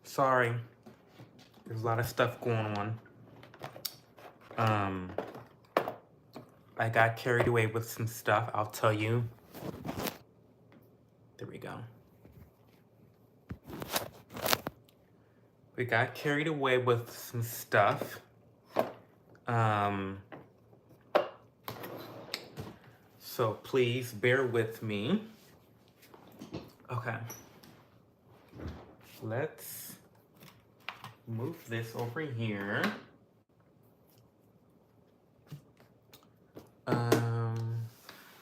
Sorry. There's a lot of stuff going on. I got carried away with some stuff, I'll tell you. There we go. We got carried away with some stuff. So please bear with me. Okay. Let's move this over here.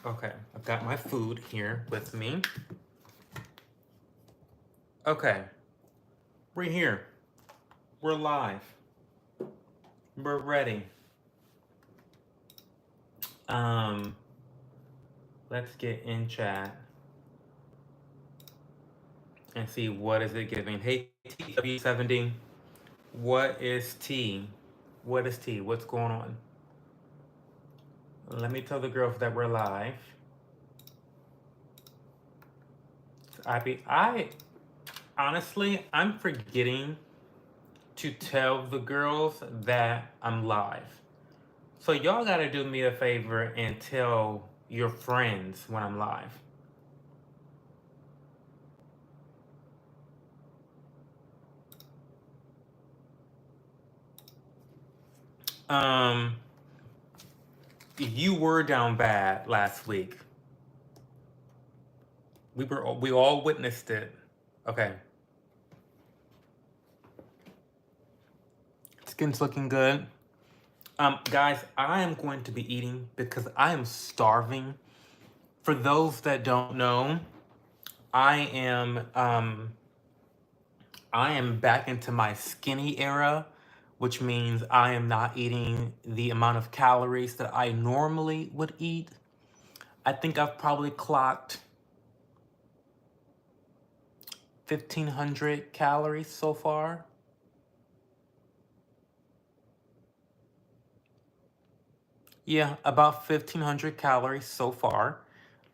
Okay, I've got my food here with me. Okay, we're here. We're live. We're ready. Let's get in chat and see what is it giving. Hey, TW70, what is T? What is T? What's going on? Let me tell the girls that we're live. Honestly, I'm forgetting to tell the girls that I'm live. So y'all gotta do me a favor and tell your friends when I'm live. You were down bad last week. We all witnessed it. Okay. Skin's looking good. Guys, I am going to be eating because I am starving. For those that don't know, I am back into my skinny era, which means I am not eating the amount of calories that I normally would eat. I think I've probably clocked 1,500 calories so far. Yeah, about 1,500 calories so far.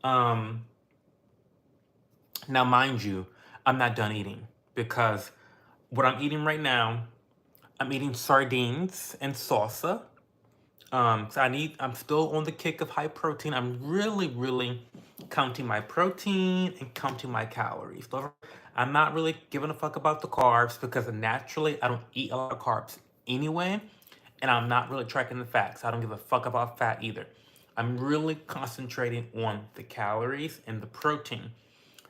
Now, mind you, I'm not done eating because what I'm eating right now, I'm eating sardines and salsa. So I'm still on the kick of high protein. I'm really counting my protein and counting my calories. I'm not really giving a fuck about the carbs because naturally I don't eat a lot of carbs anyway. And I'm not really tracking the fats. I don't give a fuck about fat either. I'm really concentrating on the calories and the protein.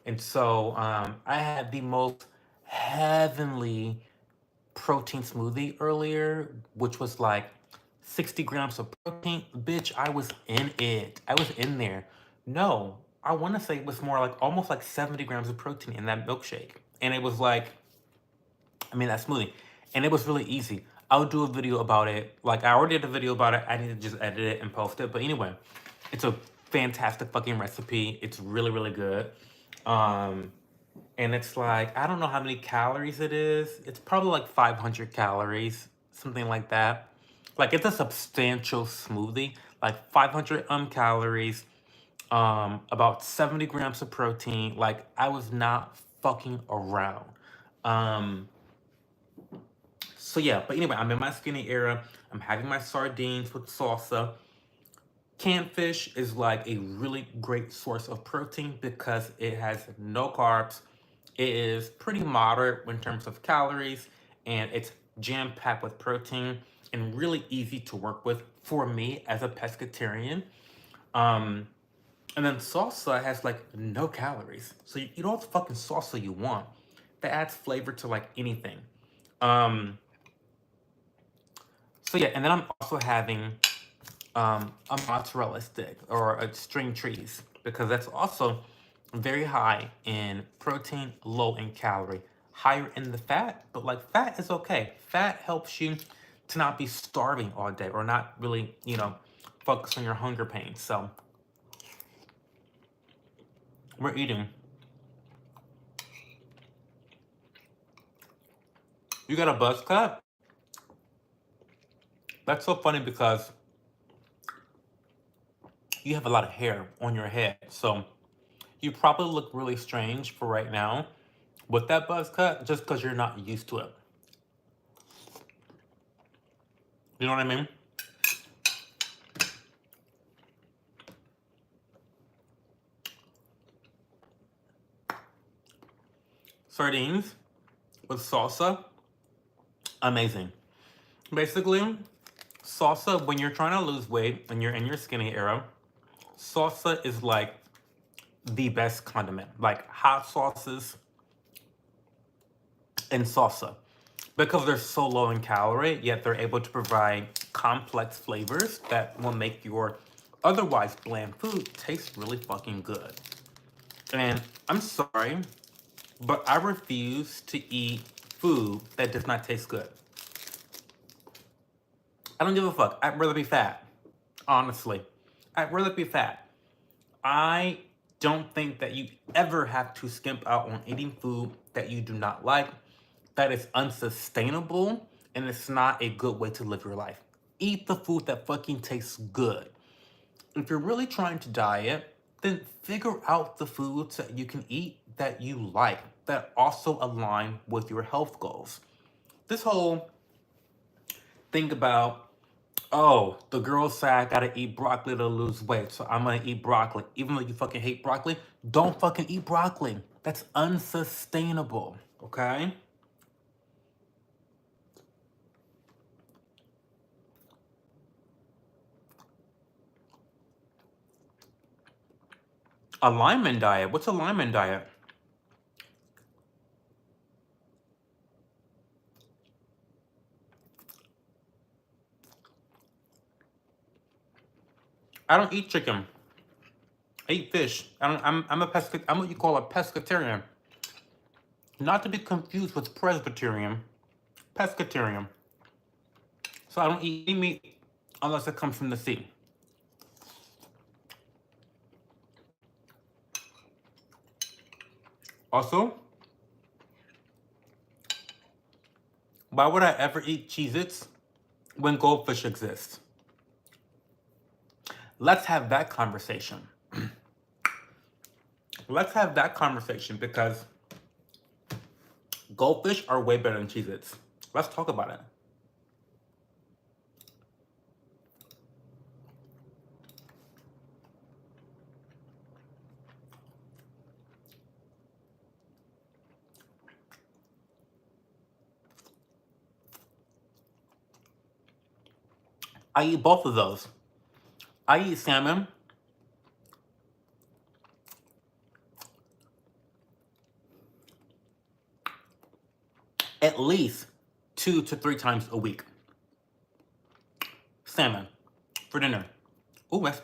And so I had the most heavenly protein smoothie earlier, which was like 60 grams of protein. Bitch, I was in it. I was in there. No, I want to say it was more like almost like 70 grams of protein in that milkshake. And it was like, that smoothie. And it was really easy. I'll do a video about it. Like, I already did a video about it. I need to just edit it and post it. But anyway, it's a fantastic fucking recipe. It's really good. And it's like, I don't know how many calories it is. It's probably like 500 calories, something like that. Like, it's a substantial smoothie. Like 500 calories, about 70 grams of protein. Like, I was not fucking around. So yeah, but anyway, I'm in my skinny era. I'm having my sardines with salsa. Canned fish is like a really great source of protein because it has no carbs. It is pretty moderate in terms of calories, and it's jam-packed with protein and really easy to work with for me as a pescatarian. And then salsa has like no calories. So you eat all the fucking salsa you want. That adds flavor to like anything. So yeah, and then I'm also having a mozzarella stick or a string cheese because that's also very high in protein, low in calorie, higher in the fat, but like fat is okay. Fat helps you to not be starving all day or not really, focus on your hunger pains. So we're eating. You got a buzz cut? That's so funny because you have a lot of hair on your head. So you probably look really strange for right now, with that buzz cut just because you're not used to it. You know what I mean? Sardines with salsa, amazing. Basically, salsa, when you're trying to lose weight and you're in your skinny era, salsa is like the best condiment. Like hot sauces and salsa. Because they're so low in calorie, yet they're able to provide complex flavors that will make your otherwise bland food taste really fucking good. And I'm sorry, but I refuse to eat food that does not taste good. I don't give a fuck. I'd rather be fat. Honestly. I'd rather be fat. I don't think that you ever have to skimp out on eating food that you do not like, that is unsustainable, and it's not a good way to live your life. Eat the food that fucking tastes good. If you're really trying to diet, then figure out the foods that you can eat that you like, that also align with your health goals. This whole thing about, oh, the girls say I gotta eat broccoli to lose weight, so I'm gonna eat broccoli. Even though you fucking hate broccoli, don't fucking eat broccoli. That's unsustainable, okay? Alignment diet. What's alignment diet? I don't eat chicken. I eat fish. I'm what you call a pescatarian. Not to be confused with Presbyterian. Pescatarian. So I don't eat any meat unless it comes from the sea. Also, why would I ever eat Cheez-Its when goldfish exist? Let's have that conversation. Let's have that conversation because goldfish are way better than Cheez-Its. Let's talk about it. I eat both of those. I eat salmon. At least 2 to 3 times a week. Salmon for dinner. Ooh, that's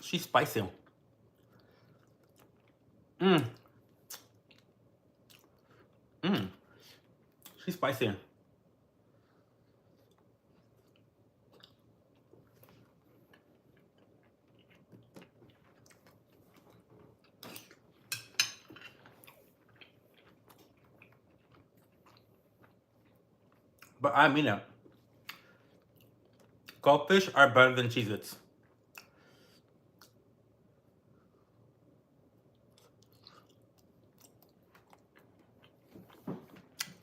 she's spicy. She's spicy. But I mean it. Goldfish are better than Cheez-Its.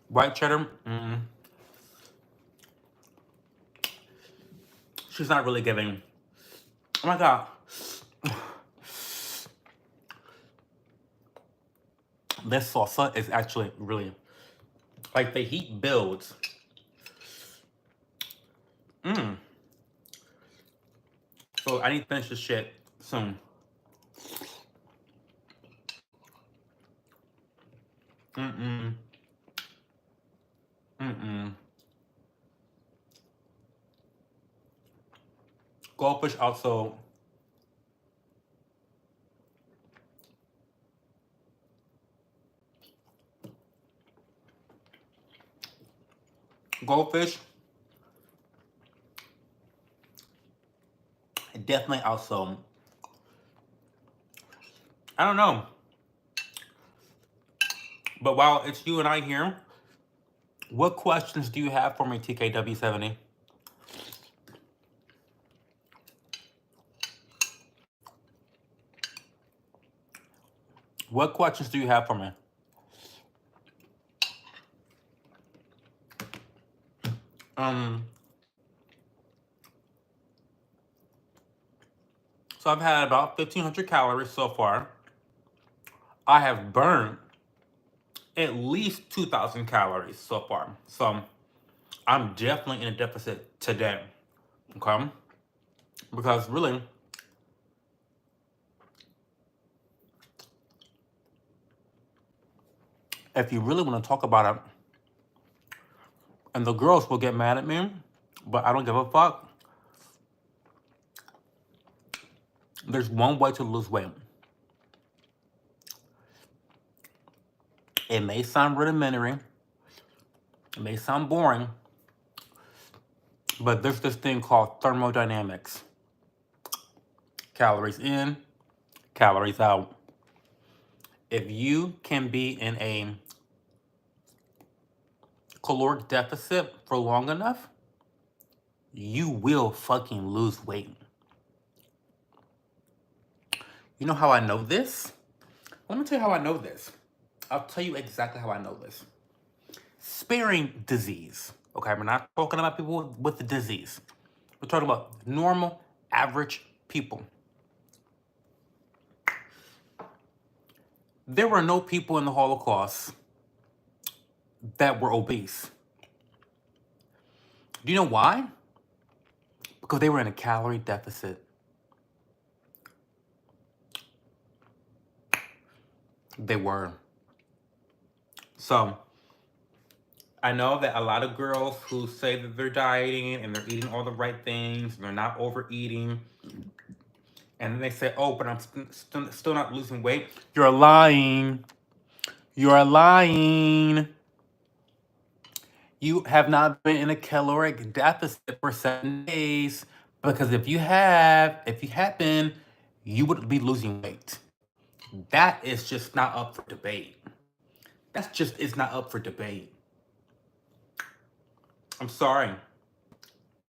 White cheddar, she's not really giving. Oh my god. This salsa is actually really, like, the heat builds. So I need to finish this shit soon. Goldfish also. Goldfish definitely also. I don't know. But while it's you and I here, what questions do you have for me, TKW70? What questions do you have for me? Um, so I've had about 1,500 calories so far. I have burned at least 2,000 calories so far. So I'm definitely in a deficit today. Okay? Because really, if you really want to talk about it, and the girls will get mad at me, but I don't give a fuck. There's one way to lose weight. It may sound rudimentary, it may sound boring, but there's this thing called thermodynamics. Calories in, calories out. If you can be in a caloric deficit for long enough, you will fucking lose weight. You know how I know this? Let me tell you how I know this. I'll tell you exactly how I know this. Sparing disease. Okay, we're not talking about people with the disease. We're talking about normal, average people. There were no people in the Holocaust that were obese. Do you know why? Because they were in a calorie deficit. They were. So, I know that a lot of girls who say that they're dieting and they're eating all the right things, and they're not overeating, and then they say, oh, but I'm still not losing weight. You're lying. You're lying. You have not been in a caloric deficit for 7 days, because if you had been, you would be losing weight. That is just not up for debate. It's not up for debate. I'm sorry.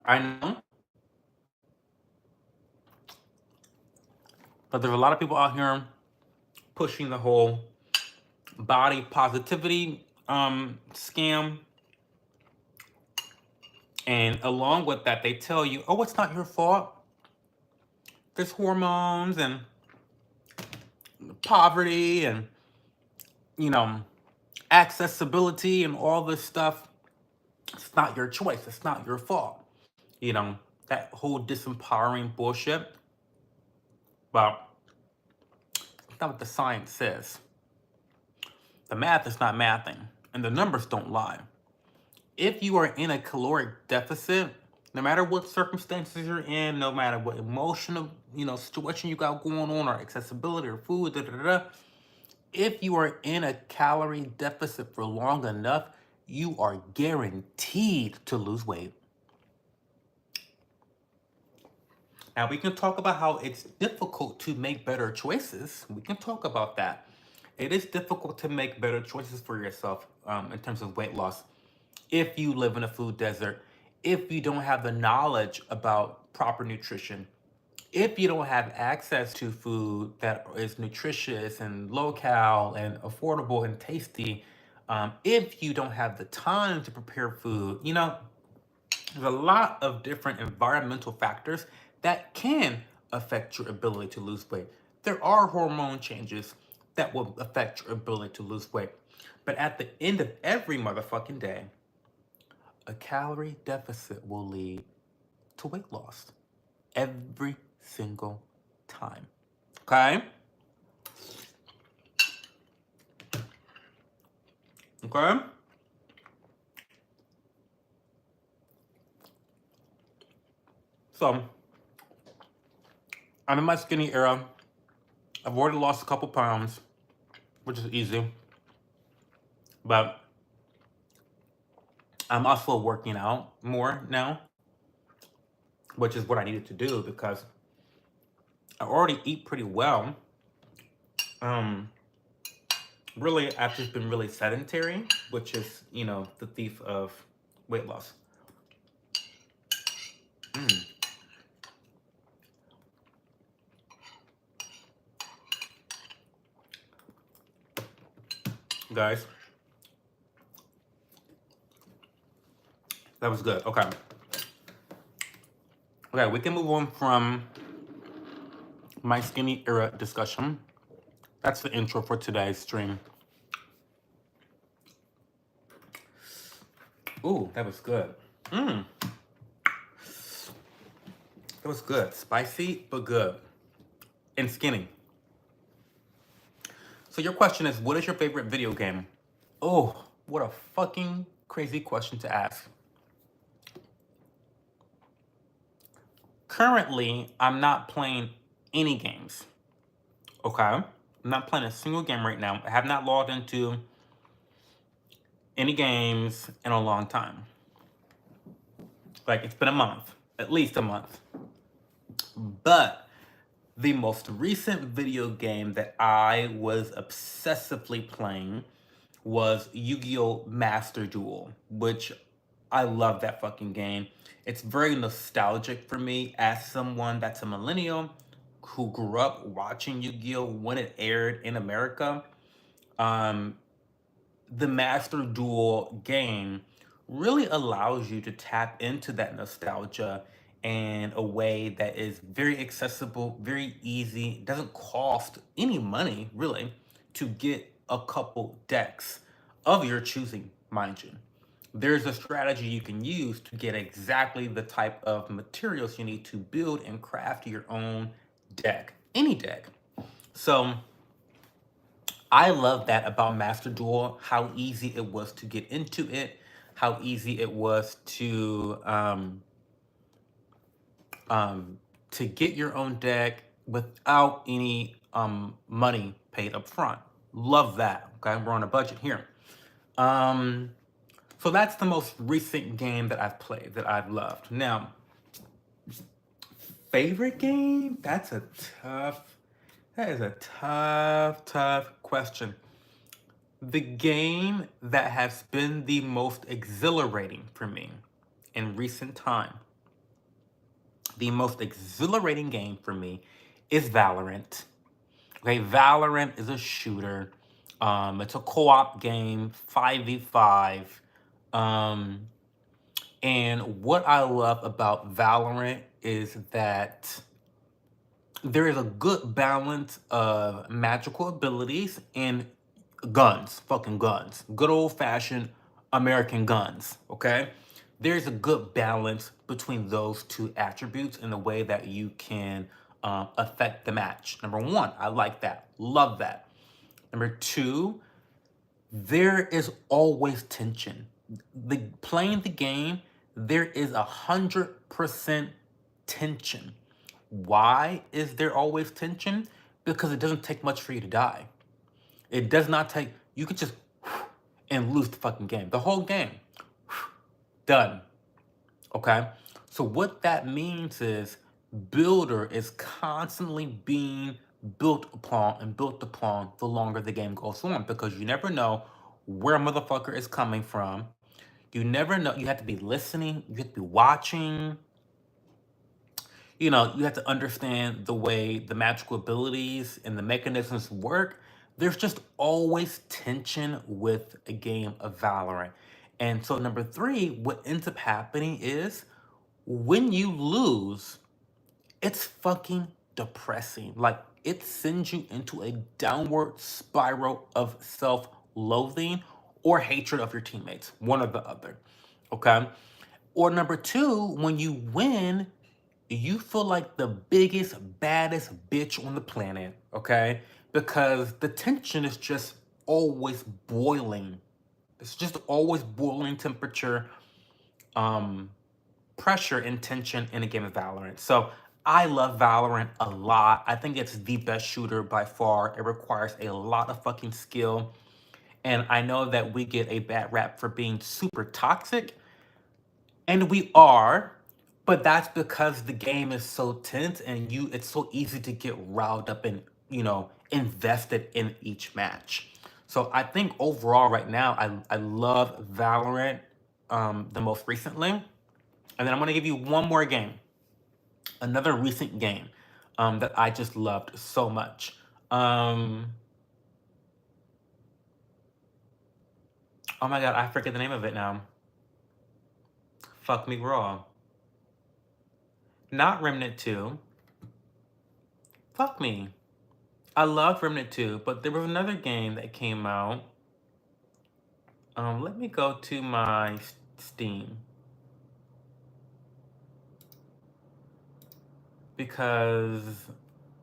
I know. But there's a lot of people out here pushing the whole body positivity scam. And along with that, they tell you, oh, it's not your fault. There's hormones and poverty and, you know, accessibility and all this stuff. It's not your choice. It's not your fault. You know, that whole disempowering bullshit. But that's not what the science says. The math is not mathing, and the numbers don't lie. If you are in a caloric deficit, no matter what circumstances you're in, no matter what emotional, situation you got going on, or accessibility or food, if you are in a calorie deficit for long enough, you are guaranteed to lose weight. Now, we can talk about how it's difficult to make better choices. We can talk about that. It is difficult to make better choices for yourself in terms of weight loss if you live in a food desert, if you don't have the knowledge about proper nutrition, if you don't have access to food that is nutritious and low-cal and affordable and tasty, if you don't have the time to prepare food, there's a lot of different environmental factors that can affect your ability to lose weight. There are hormone changes that will affect your ability to lose weight. But at the end of every motherfucking day, a calorie deficit will lead to weight loss. Every single time. Okay? Okay? So, I'm in my skinny era. I've already lost a couple pounds, which is easy. But I'm also working out more now, which is what I needed to do because I already eat pretty well. Really, I've just been really sedentary, which is, the thief of weight loss. guys. That was good. Okay. Okay, we can move on from my skinny era discussion. That's the intro for today's stream. Ooh, that was good. That was good. Spicy, but good. And skinny. So your question is, what is your favorite video game? Oh, what a fucking crazy question to ask. Currently, I'm not playing any games. Okay? I'm not playing a single game right now. I have not logged into any games in a long time. Like, it's been a month. At least a month. But the most recent video game that I was obsessively playing was Yu-Gi-Oh! Master Duel, which I love that fucking game. It's very nostalgic for me as someone that's a millennial who grew up watching Yu-Gi-Oh! When it aired in America. The Master Duel game really allows you to tap into that nostalgia in a way that is very accessible, very easy, doesn't cost any money, really, to get a couple decks of your choosing, mind you. There's a strategy you can use to get exactly the type of materials you need to build and craft your own deck, any deck. So I love that about Master Duel, how easy it was to get into it, how easy it was to get your own deck without any money paid up front. Love that. Okay, we're on a budget here. So that's the most recent game that I've played that I've loved. Now, favorite game? That is a tough question. The game that has been the most exhilarating for me in recent time, the most exhilarating game for me is Valorant. Okay, Valorant is a shooter. It's a co-op game, 5v5. And what I love about Valorant is that there is a good balance of magical abilities and guns, fucking guns, good old fashioned American guns, okay? There's a good balance between those two attributes in the way that you can affect the match. Number one, I like that, love that. Number two, there is always tension. Playing the game, there is 100% tension. Why is there always tension? Because it doesn't take much for you to die. It does not take, you could just and lose the fucking game. The whole game. Done. Okay? So what that means is builder is constantly being built upon the longer the game goes on, because you never know where a motherfucker is coming from. You never know. You have to be listening. You have to be watching. You know, you have to understand the way the magical abilities and the mechanisms work. There's just always tension with a game of Valorant. And so, number three, what ends up happening is when you lose, it's fucking depressing. Like, it sends you into a downward spiral of self loathing or hatred of your teammates, one or the other. Okay? Or number two, when you win, you feel like the biggest, baddest bitch on the planet, okay? Because the tension is just always boiling. It's just always boiling temperature, pressure, and tension in a game of Valorant. So I love Valorant a lot. I think it's the best shooter by far. It requires a lot of fucking skill. And I know that we get a bad rap for being super toxic, and we are, but that's because the game is so tense and it's so easy to get riled up and, invested in each match. So I think overall right now, I love Valorant the most recently. And then I'm gonna give you one more game, another recent game that I just loved so much. Oh my god, I forget the name of it now. Fuck me raw. Not Remnant 2. Fuck me. I loved Remnant 2, but there was another game that came out. Let me go to my Steam. Because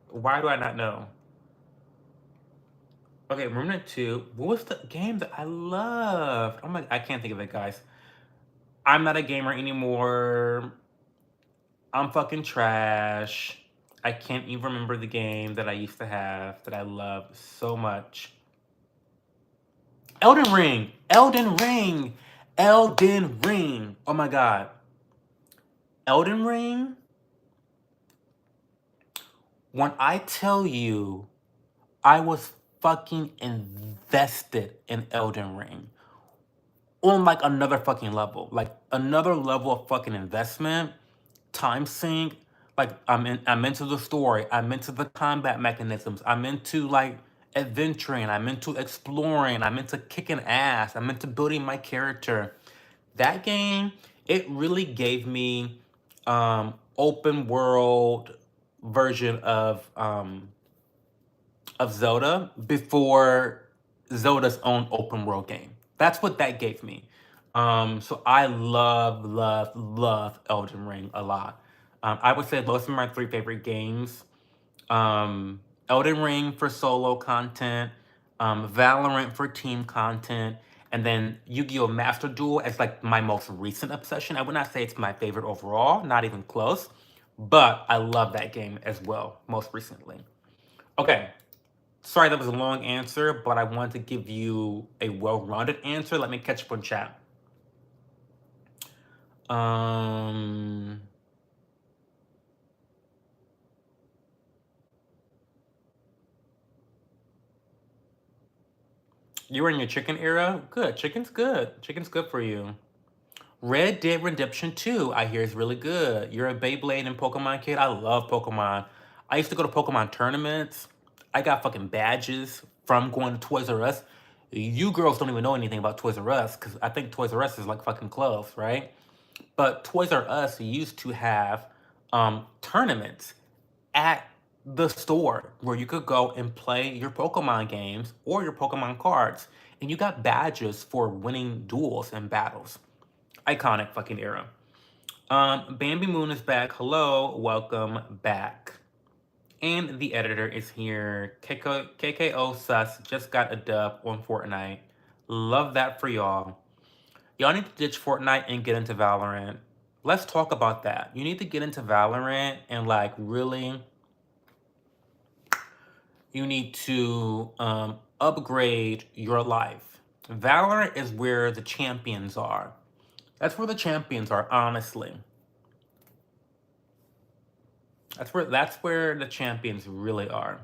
why do I not know? Okay, Remnant 2. What was the game that I loved? Oh my, I can't think of it, guys. I'm not a gamer anymore. I'm fucking trash. I can't even remember the game that I used to have that I loved so much. Elden Ring! Elden Ring! Elden Ring! Oh my god. Elden Ring? When I tell you, I was fucking invested in Elden Ring. On like another fucking level. Like another level of fucking investment. Time sink. Like I'm into the story. I'm into the combat mechanisms. I'm into like adventuring. I'm into exploring. I'm into kicking ass. I'm into building my character. That game, it really gave me open world version of Zelda before Zelda's own open world game. That's what that gave me. So I love Elden Ring a lot. I would say those are my three favorite games. Elden Ring for solo content, Valorant for team content, and then Yu-Gi-Oh! Master Duel as like my most recent obsession. I would not say it's my favorite overall, not even close, but I love that game as well, most recently. Okay, sorry that was a long answer, but I wanted to give you a well-rounded answer. Let me catch up on chat. You were in your chicken era? Good. Chicken's good. Chicken's good for you. Red Dead Redemption 2, I hear is really good. You're a Beyblade and Pokemon kid? I love Pokemon. I used to go to Pokemon tournaments. I got fucking badges from going to Toys R Us. You girls don't even know anything about Toys R Us, because I think Toys R Us is like fucking close, right? But Toys R Us used to have tournaments at the store where you could go and play your Pokemon games or your Pokemon cards. And you got badges for winning duels and battles. Iconic fucking era. Bambi Moon is back. Hello, welcome back. And the editor is here. KKO Sus just got a dub on Fortnite. Love that for y'all. Y'all need to ditch Fortnite and get into Valorant. Let's talk about that. You need to get into Valorant and like really, you need to upgrade your life. Valorant is where the champions are. That's where the champions are, honestly. That's where the champions really are.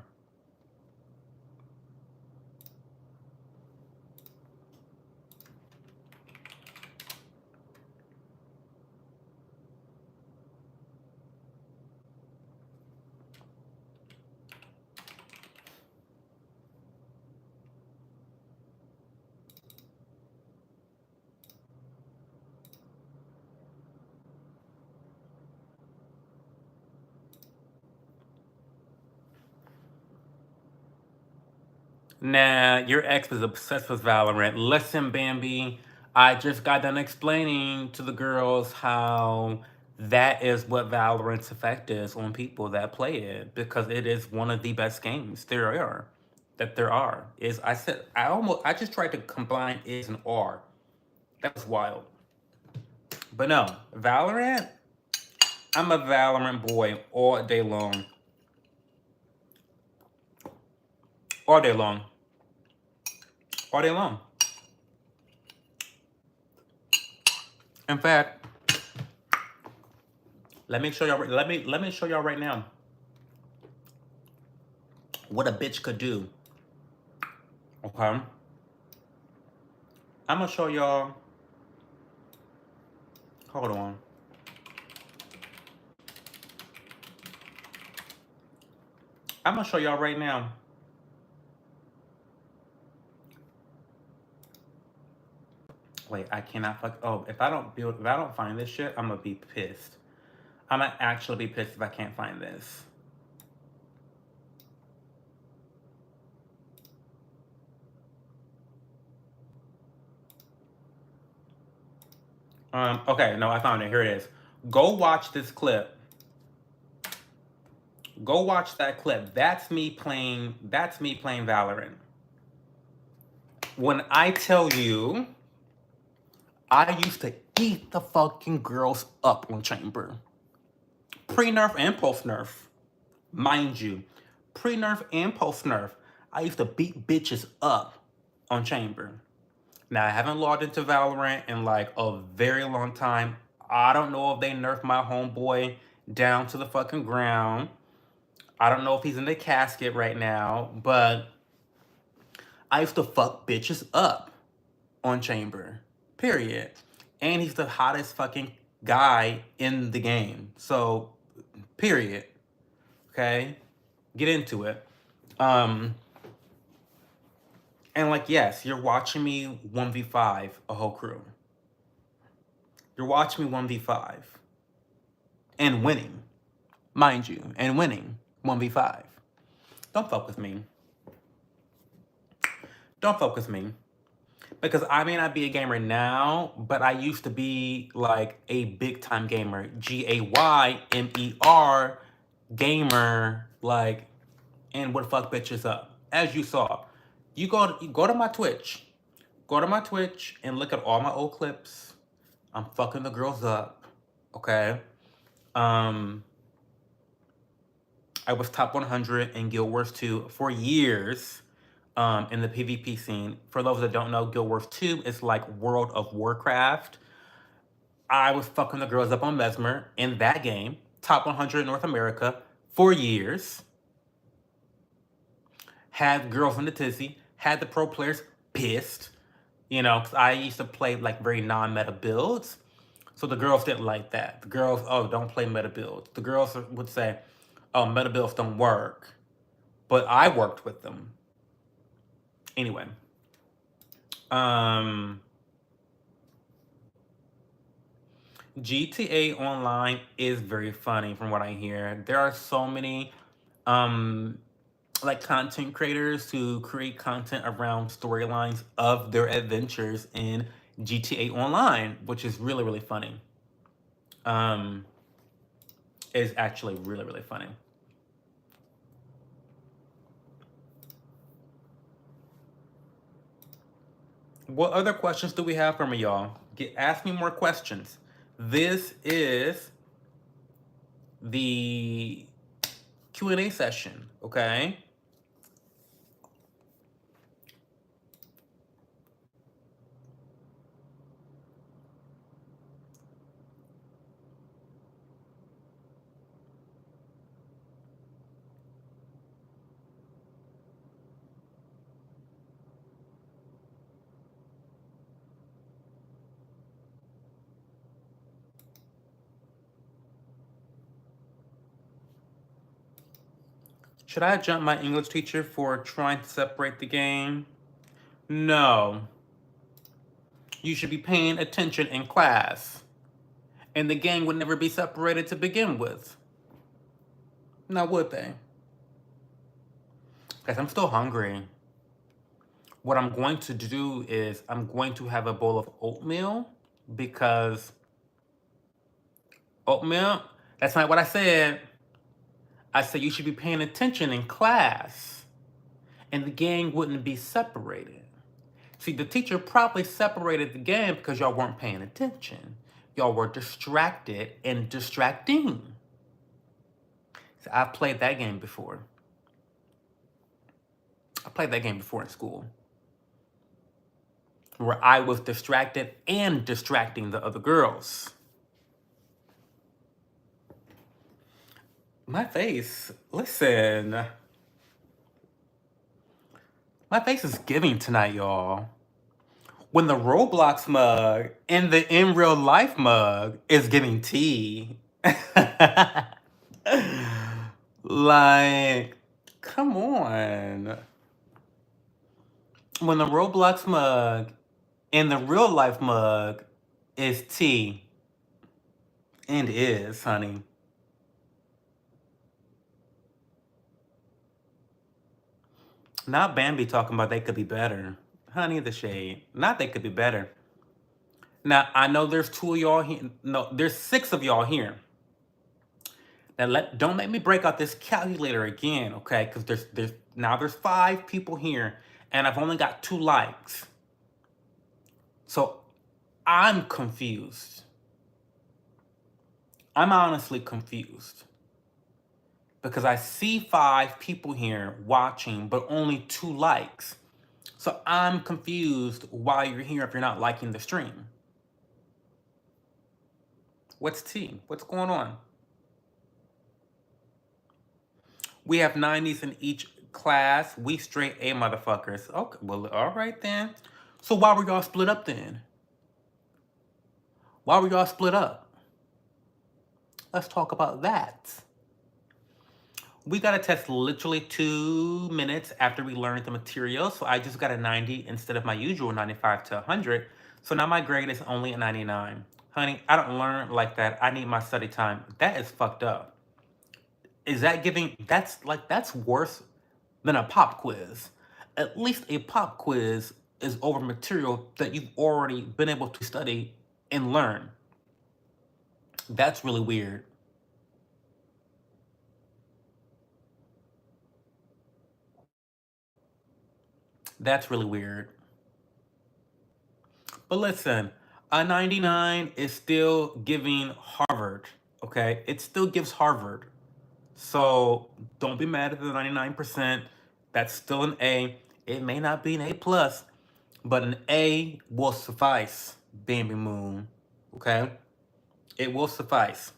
Nah, your ex is obsessed with Valorant. Listen, Bambi, I just got done explaining to the girls how that is what Valorant's effect is on people that play it, because it is one of the best games there are. Is I just tried to combine is and are. That was wild. But no, Valorant, I'm a Valorant boy all day long. All day long. All day long. In fact, let me show y'all. Let me show y'all right now what a bitch could do. Okay, I'm gonna show y'all. Hold on. I'm gonna show y'all right now. Wait, I cannot fuck. Oh, if I don't find this shit, I'm gonna be pissed. I'm gonna actually be pissed if I can't find this. Okay, no, I found it. Here it is. Go watch this clip. Go watch that clip. That's me playing. That's me playing Valorant. When I tell you, I used to eat the fucking girls up on Chamber. Pre-nerf and post-nerf. Mind you. Pre-nerf and post-nerf. I used to beat bitches up on Chamber. Now, I haven't logged into Valorant in like a very long time. I don't know if they nerfed my homeboy down to the fucking ground. I don't know if he's in the casket right now, but I used to fuck bitches up on Chamber. Period. And he's the hottest fucking guy in the game. So, period. Okay? Get into it. And like, yes, you're watching me 1v5 a whole crew. You're watching me 1v5 and winning, mind you, and winning 1v5. Don't fuck with me. Don't fuck with me. Because I may not be a gamer now, but I used to be like a big time gamer. GAYMER gamer, like, and would fuck bitches up. As you saw. You go to my Twitch. Go to my Twitch and look at all my old clips. I'm fucking the girls up. Okay? I was top 100 in Guild Wars 2 for years in the PvP scene. For those that don't know, Guild Wars 2 is like World of Warcraft. I was fucking the girls up on Mesmer in that game. Top 100 in North America for years. Had girls in the tizzy. Had the pro players pissed. You know, because I used to play like very non-meta builds. So the girls didn't like that. The girls, oh, don't play meta builds. The girls would say, oh, meta builds don't work. But I worked with them. Anyway. GTA Online is very funny from what I hear. There are so many like content creators who create content around storylines of their adventures in GTA Online, which is really, really funny. Is actually really, really funny. What other questions do we have from me, y'all? Ask me more questions. This is the Q&A session, okay? Should I jump my English teacher for trying to separate the game? No. You should be paying attention in class. And the gang would never be separated to begin with. Now would they? Guys, I'm still hungry. What I'm going to do is I'm going to have a bowl of oatmeal because oatmeal, that's not what I said. I said you should be paying attention in class and the gang wouldn't be separated. See, the teacher probably separated the gang because y'all weren't paying attention. Y'all were distracted and distracting. So I've played that game before. I played that game before in school. Where I was distracted and distracting the other girls. My face, listen. My face is giving tonight, y'all. When the Roblox mug and the in real life mug is giving tea. Like, come on. When the Roblox mug And the real life mug is T. And is, honey. Not Bambi talking about they could be better. Honey, the shade. Not they could be better. Now, I know there's 2 of y'all here. No, there's 6 of y'all here. Now, don't let me break out this calculator again, okay? Because there's 5 people here, and I've only got 2 likes. So, I'm confused. I'm honestly confused. Because I see 5 people here watching, but only 2 likes. So I'm confused why you're here if you're not liking the stream. What's T? What's going on? We have 90s in each class. We straight A motherfuckers. Okay, well, all right then. So why were y'all split up then? Why were y'all split up? Let's talk about that. We got a test literally 2 minutes after we learned the material, so I just got a 90 instead of my usual 95 to 100. So now my grade is only a 99. Honey, I don't learn like that. I need my study time. That is fucked up. Is that giving, that's worse than a pop quiz. At least a pop quiz is over material that you've already been able to study and learn. That's really weird. That's really weird. But listen, a 99 is still giving Harvard, okay? It still gives Harvard. So don't be mad at the 99%. That's still an A. It may not be an A plus, but an A will suffice, Bambi Moon, okay? It will suffice.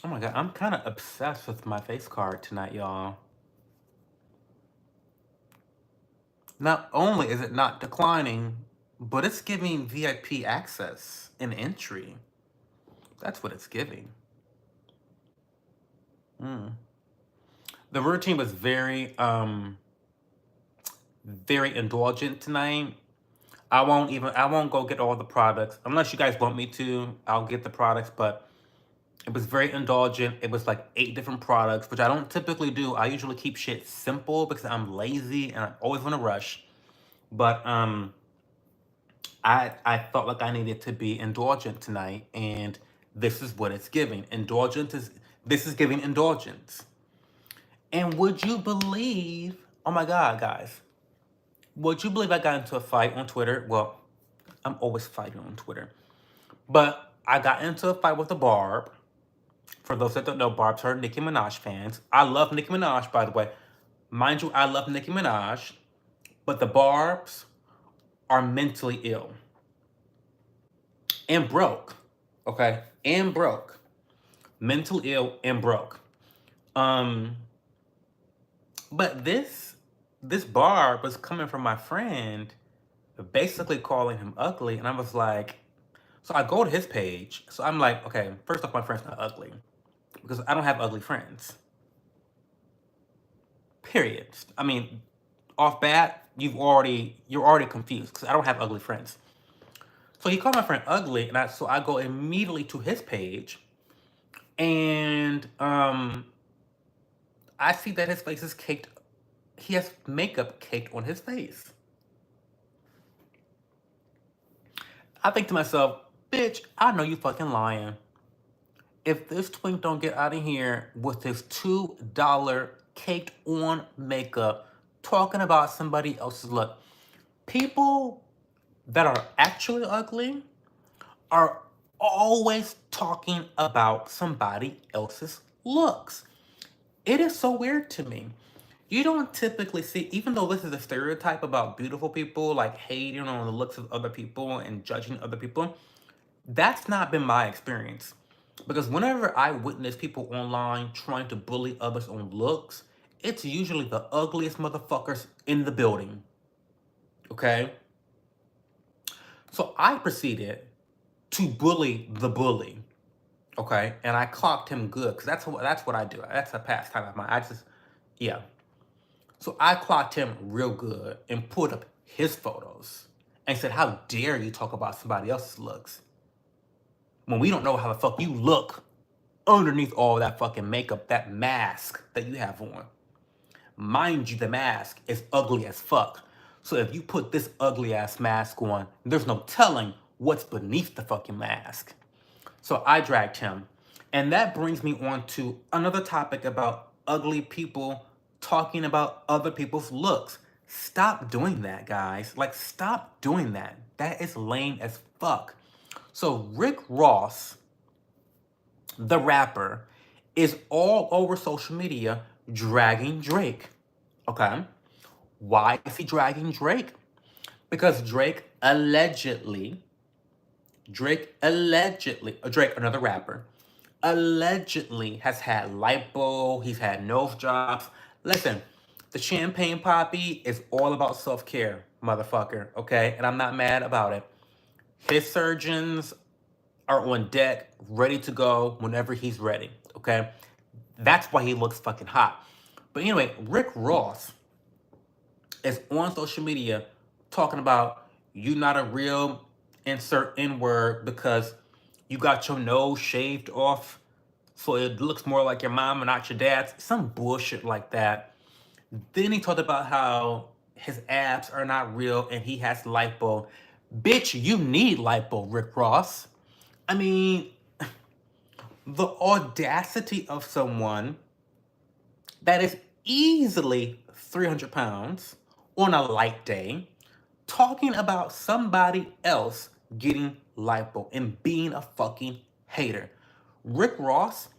Oh my God, I'm kind of obsessed with my face card tonight, y'all. Not only is it not declining, but it's giving VIP access and entry. That's what it's giving. The routine was very indulgent tonight. I won't go get all the products unless you guys want me to. I'll get the products, but it was very indulgent. It was like 8 different products, which I don't typically do. I usually keep shit simple because I'm lazy and I always want to rush. But I felt like I needed to be indulgent tonight, and this is what it's giving. This is giving indulgence. And would you believe, oh my God, guys, would you believe I got into a fight on Twitter? Well, I'm always fighting on Twitter. But I got into a fight with a Barb. For those that don't know, Barb's are Nicki Minaj fans. I love Nicki Minaj, by the way. Mind you, I love Nicki Minaj. But the Barbs are mentally ill. And broke. Okay? And broke. Mentally ill and broke. But this Barb was coming from my friend, basically calling him ugly, and I was like, so I go to his page. So I'm like, okay, first off, my friend's not ugly because I don't have ugly friends. Period. I mean, off bat, you're already confused because I don't have ugly friends. So he called my friend ugly, and so I go immediately to his page, and I see that his face is caked. He has makeup caked on his face. I think to myself, bitch, I know you fucking lying. If this twink don't get out of here with his $2 caked on makeup talking about somebody else's look, people that are actually ugly are always talking about somebody else's looks. It is so weird to me. You don't typically see, even though this is a stereotype about beautiful people, like hating on the looks of other people and judging other people, that's not been my experience. Because whenever I witness people online trying to bully others on looks, it's usually the ugliest motherfuckers in the building. Okay? So I proceeded to bully the bully. Okay, and I clocked him good because that's what I do. That's a pastime of mine. Yeah. So I clocked him real good and pulled up his photos and said, "How dare you talk about somebody else's looks when we don't know how the fuck you look underneath all that fucking makeup, that mask that you have on. Mind you, the mask is ugly as fuck. So if you put this ugly ass mask on, there's no telling what's beneath the fucking mask." So I dragged him. And that brings me on to another topic about ugly people talking about other people's looks. Stop doing that, guys. Like, stop doing that. That is lame as fuck. So Rick Ross, the rapper, is all over social media dragging Drake. Okay? Why is he dragging Drake? Because Drake, another rapper, allegedly has had lipo, he's had nose jobs. Listen, the champagne poppy is all about self-care, motherfucker, okay? And I'm not mad about it. His surgeons are on deck, ready to go whenever he's ready, okay? That's why he looks fucking hot. But anyway, Rick Ross is on social media talking about you not a real insert N word because you got your nose shaved off so it looks more like your mom and not your dad's. Some bullshit like that. Then he talked about how his abs are not real and he has lipo. Bitch, you need lipo, Rick Ross. I mean, the audacity of someone that is easily 300 pounds on a light day talking about somebody else getting lipo and being a fucking hater. Rick Ross,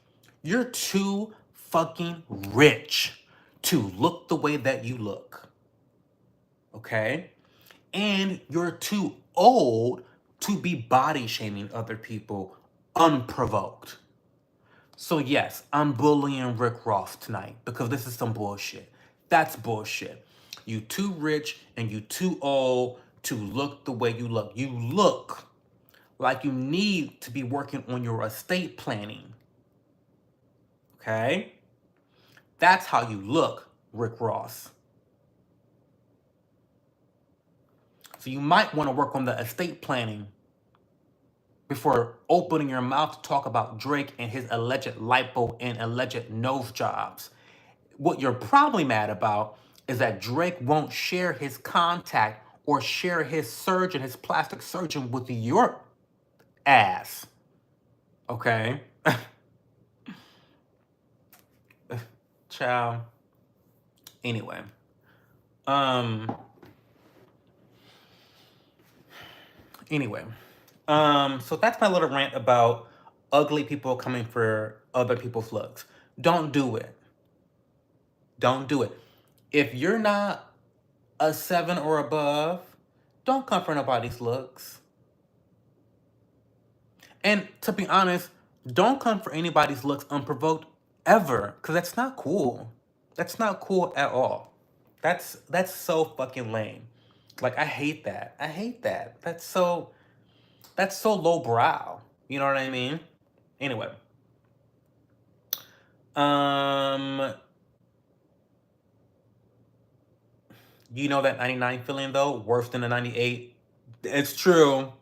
you're too fucking rich to look the way that you look. Okay? And you're too old to be body shaming other people unprovoked. So yes, I'm bullying Rick Ross tonight because this is some bullshit. That's bullshit. You too rich and you too old to look the way you look. You look like you need to be working on your estate planning. Okay? That's how you look, Rick Ross. So you might want to work on the estate planning before opening your mouth to talk about Drake and his alleged lipo and alleged nose jobs. What you're probably mad about is that Drake won't share his contact or share his surgeon, his plastic surgeon, with your ass. Okay? Ciao. Anyway. Anyway. So that's my little rant about ugly people coming for other people's looks. Don't do it. Don't do it. If you're not a 7 or above, don't come for nobody's looks. And to be honest, don't come for anybody's looks unprovoked ever, because that's not cool. That's not cool at all. That's so fucking lame. Like, I hate that. I hate that. That's so lowbrow. You know what I mean? Anyway. You know that 99 feeling though? Worse than the 98? It's true.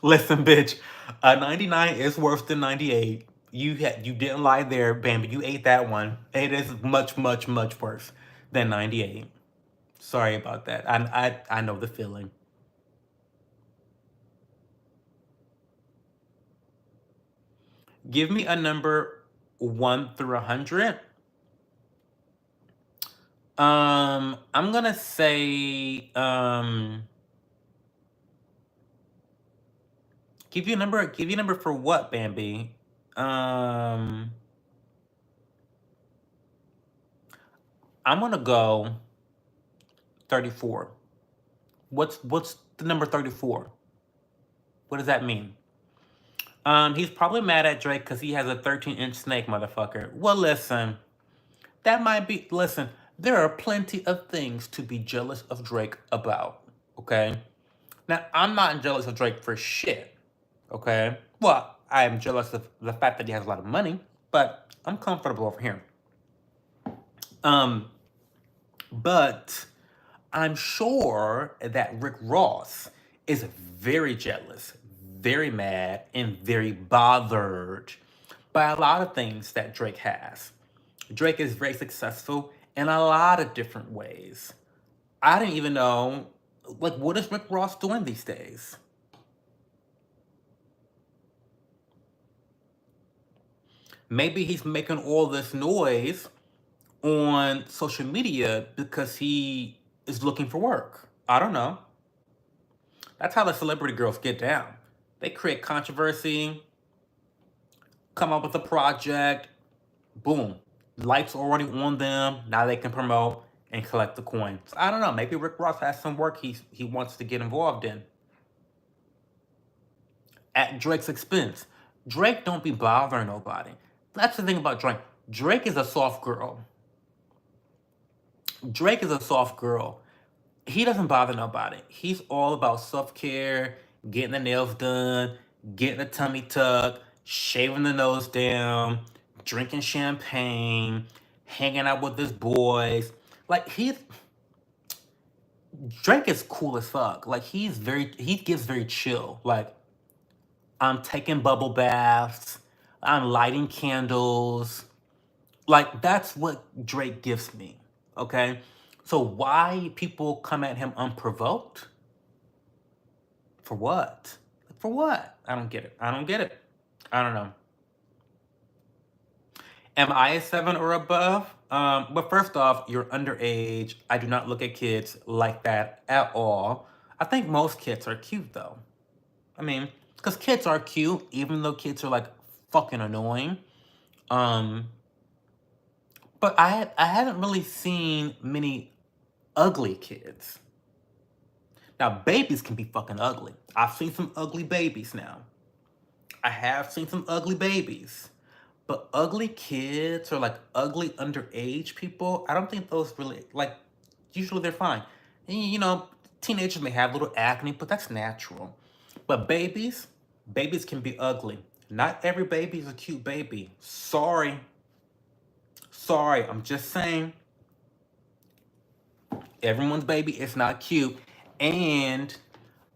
Listen, bitch. 99 is worse than 98. You didn't lie there, Bambi. You ate that one. It is much, much, much worse than 98. Sorry about that. I know the feeling. Give me a number 1 through 100. I'm gonna say give you a number for what, Bambi? I'm gonna go 34. What's the number 34? What does that mean? He's probably mad at Drake because he has a 13-inch snake, motherfucker. Well, listen, listen, there are plenty of things to be jealous of Drake about, okay? Now, I'm not jealous of Drake for shit, okay? Well, I am jealous of the fact that he has a lot of money, but I'm comfortable over here. Um, but I'm sure that Rick Ross is very jealous, very mad, and very bothered by a lot of things that Drake has. Drake is very successful in a lot of different ways. I didn't even know, like, what is Rick Ross doing these days? Maybe he's making all this noise on social media because he is looking for work. I don't know. That's how the celebrity girls get down. They create controversy, come up with a project, boom, lights already on them. Now they can promote and collect the coins. I don't know. Maybe Rick Ross has some work he wants to get involved in at Drake's expense. Drake don't be bothering nobody. That's the thing about Drake. Drake is a soft girl. Drake is a soft girl. He doesn't bother nobody. He's all about self-care, getting the nails done, getting a tummy tuck, shaving the nose down, drinking champagne, hanging out with his boys. Like Drake is cool as fuck. Like he gives very chill. Like I'm taking bubble baths, I'm lighting candles. Like that's what Drake gives me. Okay? So why people come at him unprovoked? For what? For what? I don't get it. I don't get it. I don't know. Am I a 7 or above? But first off, you're underage. I do not look at kids like that at all. I think most kids are cute though. I mean, because kids are cute, even though kids are like fucking annoying. Um, but I haven't really seen many ugly kids. Now babies can be fucking ugly. I've seen some ugly babies now. I have seen some ugly babies. But ugly kids or like ugly underage people, I don't think those really, like, usually they're fine. And, you know, teenagers may have little acne, but that's natural. But babies can be ugly. Not every baby is a cute baby. Sorry. Sorry, I'm just saying. Everyone's baby is not cute. And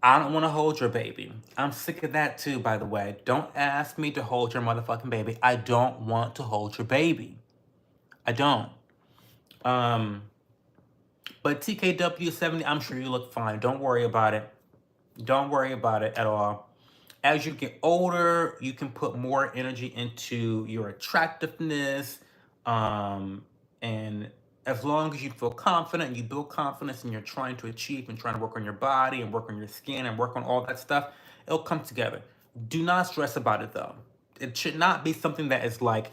I don't want to hold your baby. I'm sick of that too, by the way. Don't ask me to hold your motherfucking baby. I don't want to hold your baby. I don't. Um, but TKW70, I'm sure you look fine. Don't worry about it. Don't worry about it at all. As you get older, you can put more energy into your attractiveness. And as long as you feel confident, you build confidence, and you're trying to achieve and trying to work on your body and work on your skin and work on all that stuff, it'll come together. Do not stress about it though. It should not be something that is like,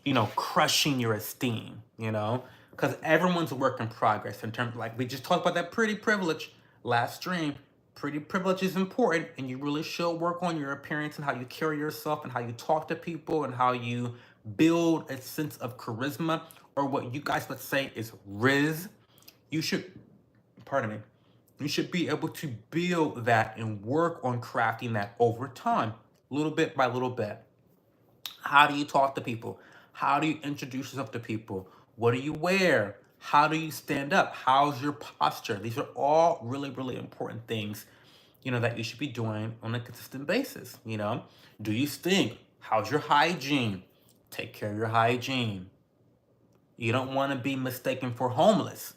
you know, crushing your esteem, you know? Because everyone's a work in progress in terms of, like, we just talked about that pretty privilege last stream. Pretty privilege is important, and you really should work on your appearance and how you carry yourself and how you talk to people and how you build a sense of charisma, or what you guys would say is riz. You should, pardon me, you should be able to build that and work on crafting that over time, little bit by little bit. How do you talk to people? How do you introduce yourself to people? What do you wear? How do you stand up? How's your posture? These are all really, really important things, you know, that you should be doing on a consistent basis. You know, do you stink? How's your hygiene? Take care of your hygiene. You don't want to be mistaken for homeless.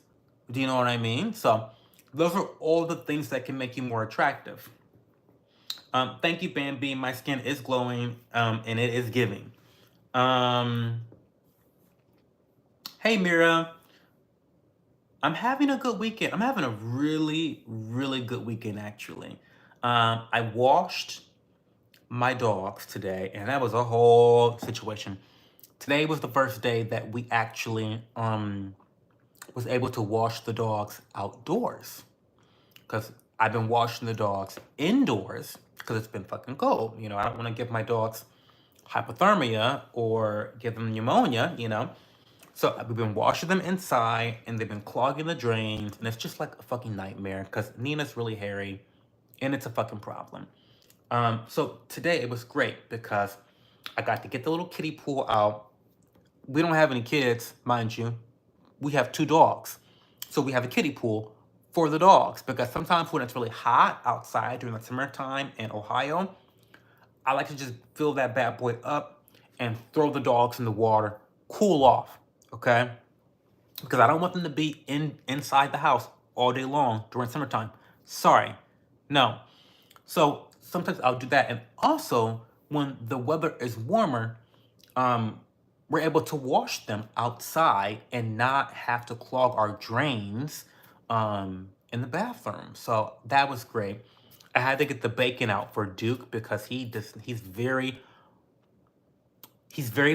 Do you know what I mean? So those are all the things that can make you more attractive. Thank you, Bambi. My skin is glowing, and it is giving. Um, hey, Mira. I'm having a good weekend. I'm having a really, really good weekend, actually. I washed my dogs today, and that was a whole situation. Today was the first day that we actually was able to wash the dogs outdoors. Because I've been washing the dogs indoors because it's been fucking cold. You know, I don't want to give my dogs hypothermia or give them pneumonia, you know. So we've been washing them inside, and they've been clogging the drains, and it's just like a fucking nightmare because Nina's really hairy, and it's a fucking problem. So today it was great because I got to get the little kiddie pool out. We don't have any kids, mind you. We have 2 dogs. So we have a kiddie pool for the dogs because sometimes when it's really hot outside during the summertime in Ohio, I like to just fill that bad boy up and throw the dogs in the water, cool off, okay? Because I don't want them to be inside the house all day long during summertime. Sorry, no. So sometimes I'll do that. And also, when the weather is warmer, um, we're able to wash them outside and not have to clog our drains in the bathroom. So that was great. I had to get the bacon out for Duke because he's very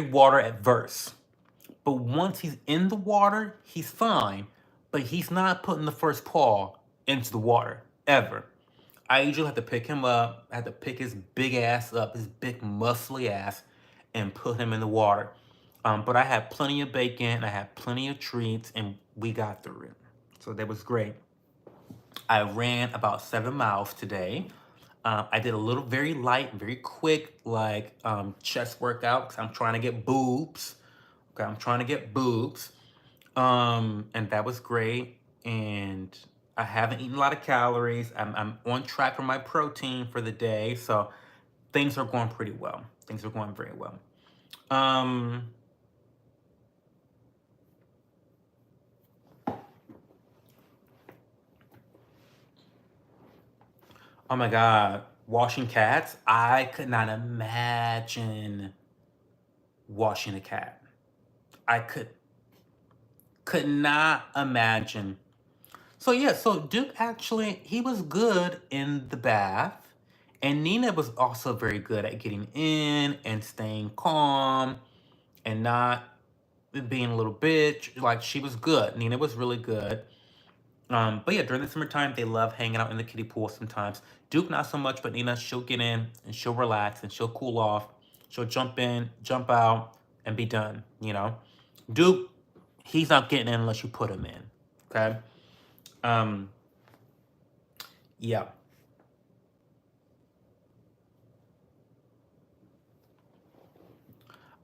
water adverse. But once he's in the water, he's fine. But he's not putting the first paw into the water ever. I usually have to pick him up. I have to pick his big ass up, his big muscly ass, and put him in the water. But I had plenty of bacon, I had plenty of treats, and we got through it. So that was great. I ran about 7 miles today. I did a little very light, very quick, like chest workout because I'm trying to get boobs. Okay, I'm trying to get boobs. And that was great. And I haven't eaten a lot of calories. I'm on track for my protein for the day. So things are going pretty well. Things are going very well. Oh my God, washing cats. I could not imagine washing a cat. I could not imagine. So yeah, so Duke actually he was good in the bath, and Nina was also very good at getting in and staying calm and not being a little bitch. Like she was good. Nina was really good. But yeah, during the summertime, they love hanging out in the kiddie pool sometimes. Duke, not so much, but Nina, she'll get in and she'll relax and she'll cool off. She'll jump in, jump out, and be done, you know? Duke, he's not getting in unless you put him in, okay? Um, yeah.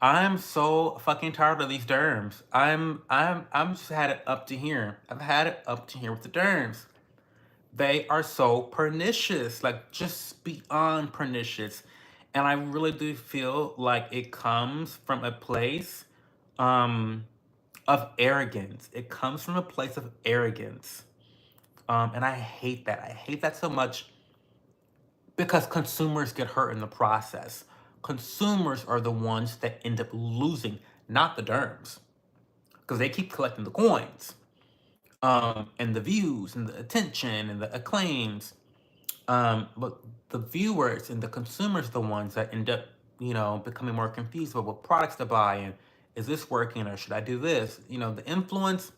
I'm so fucking tired of these derms. I'm just had it up to here. I've had it up to here with the derms. They are so pernicious, like just beyond pernicious. And I really do feel like it comes from a place um, of arrogance. It comes from a place of arrogance. And I hate that. I hate that so much because consumers get hurt in the process. Consumers are the ones that end up losing, not the derms, because they keep collecting the coins and the views and the attention and the acclaims. But the viewers and the consumers are the ones that end up, becoming more confused about what products to buy and is this working or should I do this? The influence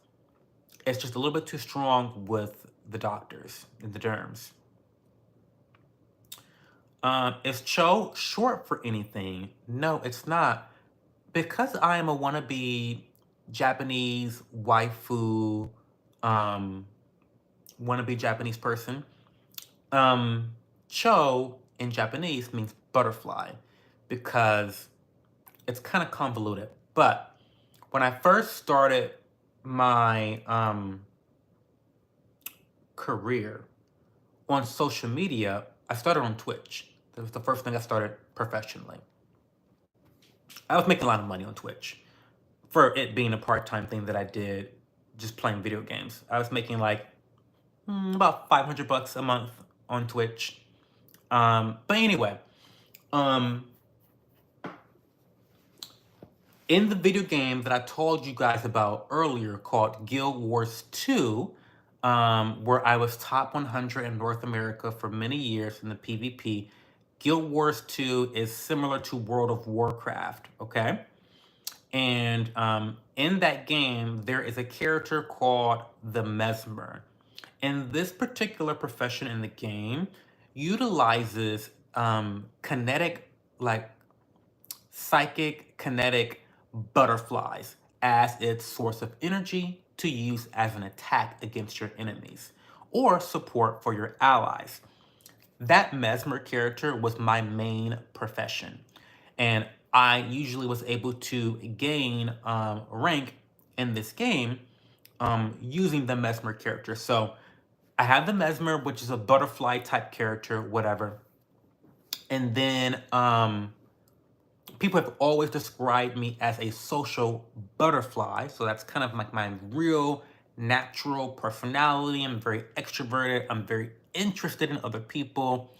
is just a little bit too strong with the doctors and the derms. Is Cho short for anything? No, it's not. Because I am a wannabe Japanese waifu, um, wannabe Japanese person, Cho in Japanese means butterfly because it's kind of convoluted. But when I first started my career on social media, I started on Twitch. That was the first thing I started professionally. I was making a lot of money on Twitch for it being a part-time thing that I did just playing video games. I was making like about $500 a month on Twitch. But anyway, in the video game that I told you guys about earlier called Guild Wars 2, where I was top 100 in North America for many years in the PvP, Guild Wars 2 is similar to World of Warcraft, okay? And in that game, there is a character called the Mesmer. And this particular profession in the game utilizes kinetic, like psychic kinetic butterflies as its source of energy to use as an attack against your enemies or support for your allies. that Mesmer character was my main profession. And I usually was able to gain rank in this game using the Mesmer character. So I have the Mesmer, which is a butterfly type character, whatever. And then people have always described me as a social butterfly. So that's kind of like my real natural personality. I'm very extroverted. I'm very interested in other people.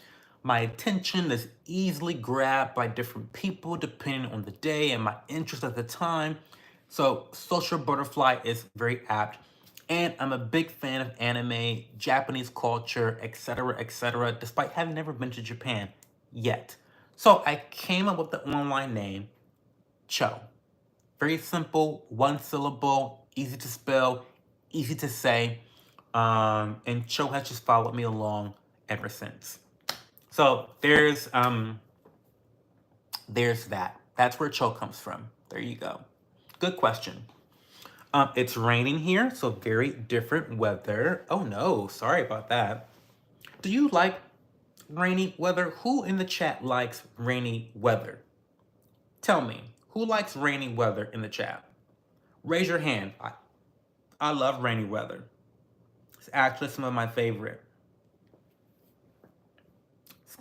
My attention is easily grabbed by different people depending on the day and my interest at the time. So social butterfly is very apt. And I'm a big fan of anime, Japanese culture, etc., despite having never been to Japan yet. So I came up with the online name, Cho. Very simple, one syllable, easy to spell, easy to say. And Cho has just followed me along ever since. So there's that. That's where Cho comes from. There you go. Good question. It's raining here, so very different weather. Oh no, sorry about that. Do you like rainy weather? Who in the chat likes rainy weather? Tell me, who likes rainy weather in the chat? Raise your hand. I love rainy weather. It's actually some of my favorite.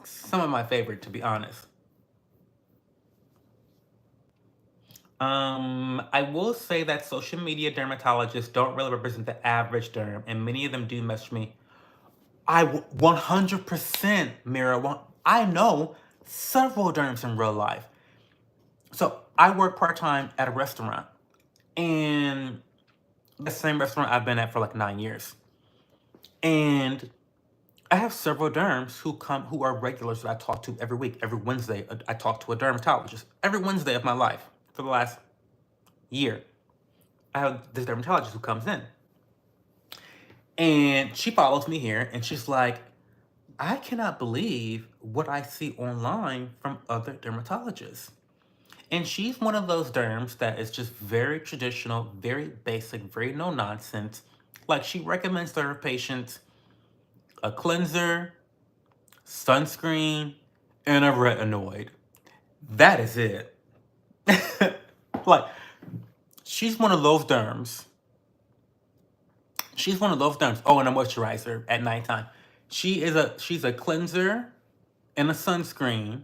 Some of my favorite, to be honest. I will say that social media dermatologists don't really represent the average derm, and many of them do message me. 100% Mira. I know several derms in real life. So I work part-time at a restaurant, and the same restaurant I've been at for like 9 years. And I have several derms who are regulars that I talk to every week. Every Wednesday, I talk to a dermatologist. Every Wednesday of my life for the last year, I have this dermatologist who comes in. And she follows me here, and she's like, I cannot believe what I see online from other dermatologists. And she's one of those derms that is just very traditional, very basic, very no nonsense. Like, she recommends to her patients a cleanser, sunscreen, and a retinoid. That is it. Like, she's one of those derms. She's one of those derms. Oh, and a moisturizer at nighttime. She's a cleanser and a sunscreen.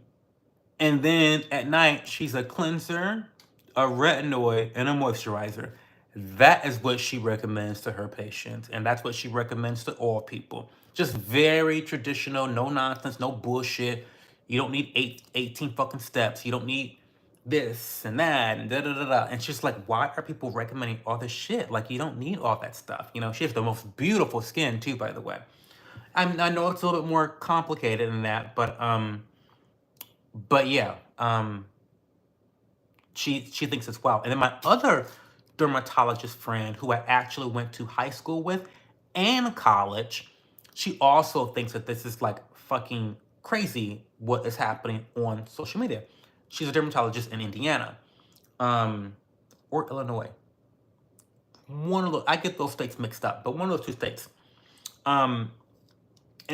And then at night, she's a cleanser, a retinoid, and a moisturizer. That is what she recommends to her patients. And that's what she recommends to all people. Just very traditional, no nonsense, no bullshit. You don't need 18 fucking steps. You don't need this and that and da da da da. And she's like, why are people recommending all this shit? Like, you don't need all that stuff. You know, she has the most beautiful skin too, by the way. I know it's a little bit more complicated than that, but yeah, she thinks it's wow. And then my other dermatologist friend, who I actually went to high school with and college, she also thinks that this is like fucking crazy what is happening on social media. She's a dermatologist in Indiana, or Illinois. One of those, I get those states mixed up, but one of those two states. And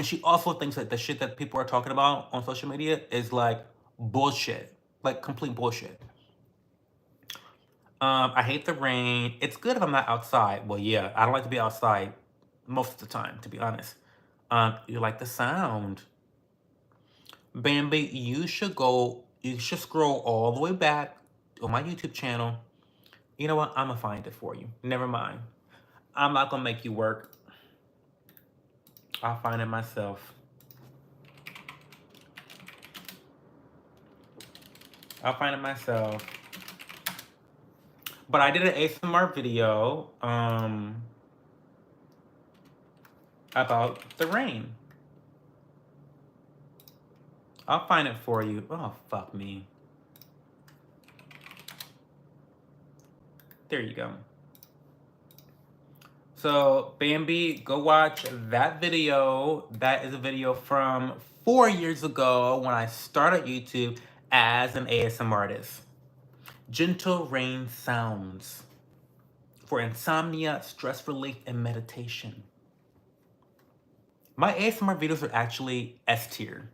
she also thinks that the shit that people are talking about on social media is like bullshit, like complete bullshit. I hate the rain. It's good if I'm not outside. Well, yeah, I don't like to be outside most of the time, to be honest. You like the sound. Bambi, you should scroll all the way back on my YouTube channel. You know what? I'm gonna find it for you. Never mind. I'm not gonna make you work. I'll find it myself. I'll find it myself. But I did an ASMR video about the rain. I'll find it for you. Oh, fuck me. There you go. So, Bambi, go watch that video. That is a video from 4 years ago when I started YouTube as an ASMR artist. Gentle rain sounds for insomnia, stress relief, and meditation. My ASMR videos are actually S tier.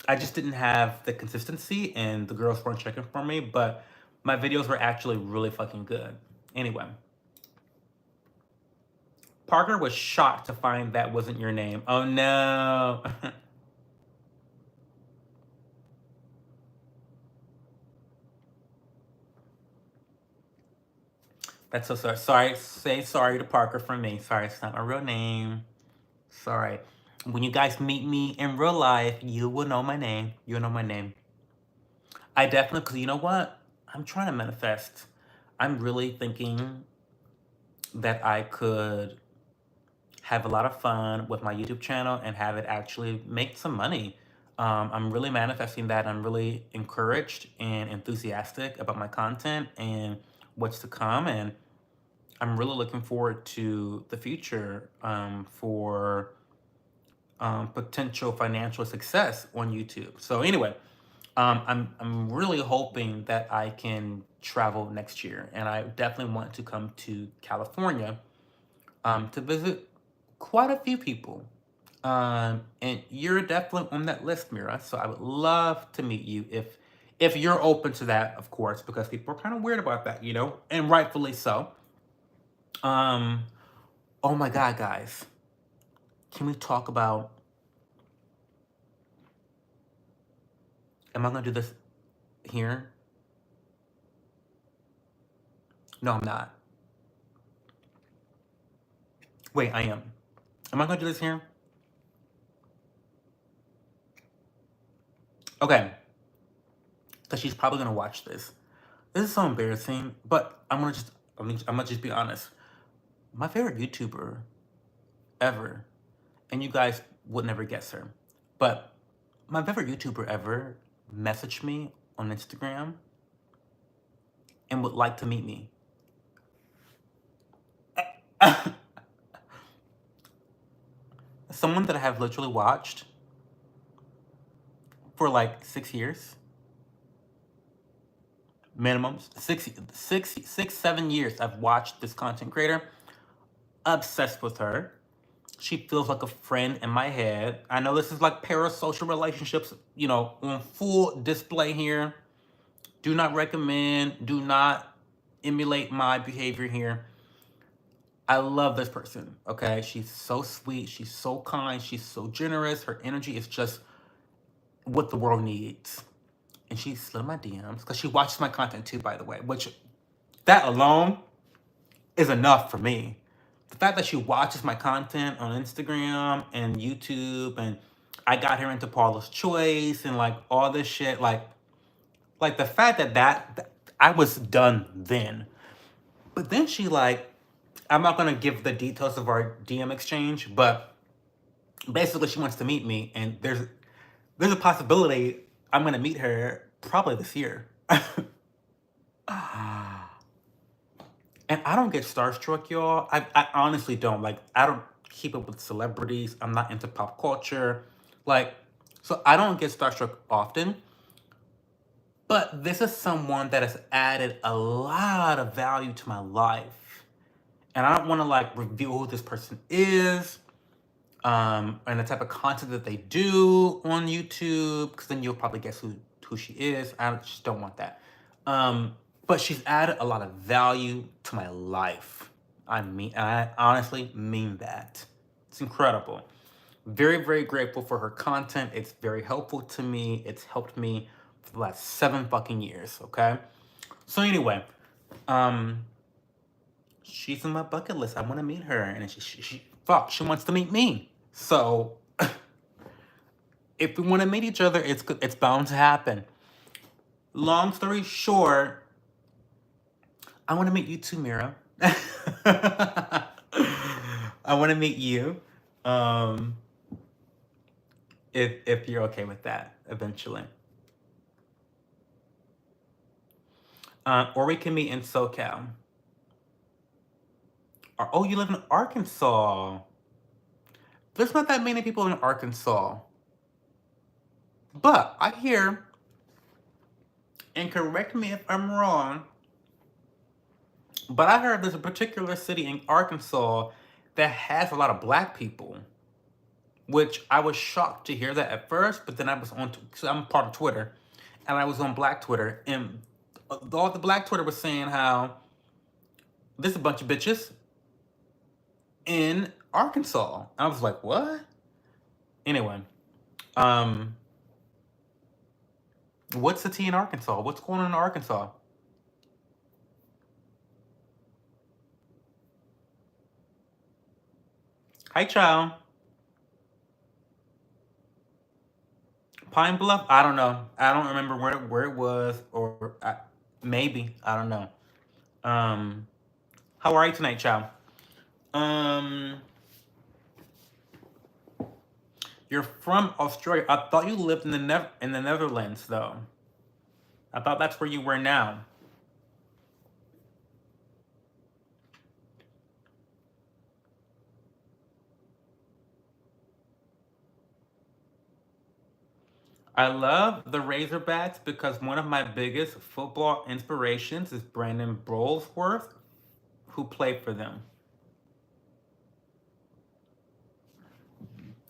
I just didn't have the consistency and the girls weren't checking for me, but my videos were actually really fucking good. Anyway, Parker was shocked to find that wasn't your name. Oh no. That's so sorry. Sorry, say sorry to Parker from me. Sorry, it's not my real name. Sorry. When you guys meet me in real life, you will know my name. You'll know my name. I definitely, because you know what? I'm trying to manifest. I'm really thinking that I could have a lot of fun with my YouTube channel and have it actually make some money. I'm really manifesting that. I'm really encouraged and enthusiastic about my content and what's to come. And I'm really looking forward to the future for potential financial success on YouTube. So anyway, I'm really hoping that I can travel next year, and I definitely want to come to California to visit quite a few people. And you're definitely on that list, Mira. So I would love to meet you if you're open to that, of course, because people are kind of weird about that, you know, and rightfully so. Um, oh my God, guys, can we talk about? Am I gonna do this here? No, I'm not. Wait, I am. Am I gonna do this here? Okay, because she's probably gonna watch this. This is so embarrassing, but I'm gonna just be honest. My favorite YouTuber ever, and you guys would never guess her, but my favorite YouTuber ever messaged me on Instagram and would like to meet me. Someone that I have literally watched for like 6 years, minimum 7 years. I've watched this content creator, obsessed with her. She feels like a friend in my head. I know this is like parasocial relationships, you know, on full display here. Do not recommend, do not emulate my behavior here. I love this person, okay? She's so sweet, she's so kind, she's so generous. Her energy is just what the world needs. And she slid my DMs because she watches my content too, by the way, which that alone is enough for me. The fact that she watches my content on Instagram and YouTube, and I got her into Paula's Choice and like all this shit, like the fact that I was done then. But then she like, I'm not gonna give the details of our DM exchange, but basically she wants to meet me, and there's a possibility I'm gonna meet her probably this year. And I don't get starstruck, y'all. I honestly don't. Like, I don't keep up with celebrities. I'm not into pop culture. Like, so I don't get starstruck often. But this is someone that has added a lot of value to my life. And I don't want to like reveal who this person is, and the type of content that they do on YouTube, because then you'll probably guess who she is. I just don't want that. But she's added a lot of value to my life. I honestly mean that. It's incredible. Very, very grateful for her content. It's very helpful to me. It's helped me for the last 7 fucking years, okay? So anyway, she's in my bucket list. I want to meet her, and she wants to meet me. So if we want to meet each other, it's bound to happen. Long story short, I want to meet you too, Mira. I want to meet you. If you're okay with that, eventually. Or we can meet in SoCal. Or, oh, you live in Arkansas. There's not that many people in Arkansas. But I hear, and correct me if I'm wrong, but I heard there's a particular city in Arkansas that has a lot of black people. which I was shocked to hear that at first, but then I was on, so I'm part of Twitter, and I was on Black Twitter, and all the Black Twitter was saying how there's a bunch of bitches in Arkansas. I was like, what? Anyway, um, what's the tea in Arkansas? What's going on in Arkansas? Hi, child. Pine Bluff? I don't know. I don't remember where it was, or maybe I don't know. How are you tonight, child? Um, you're from Australia. I thought you lived in the Netherlands, though. I thought that's where you were now. I love the Razorbacks because one of my biggest football inspirations is Brandon Brolsworth, who played for them.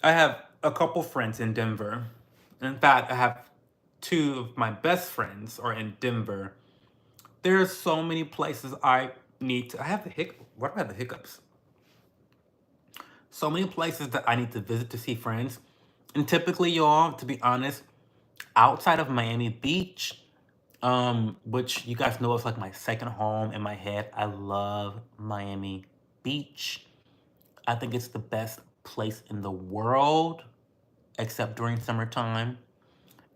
I have a couple friends in Denver. In fact, I have two of my best friends are in Denver. There's so many places I need to. I have the hiccup. Why do I have the hiccups? So many places that I need to visit to see friends. And typically, y'all, to be honest, outside of Miami Beach, which you guys know is like my second home in my head, I love Miami Beach. I think it's the best place in the world, except during summertime.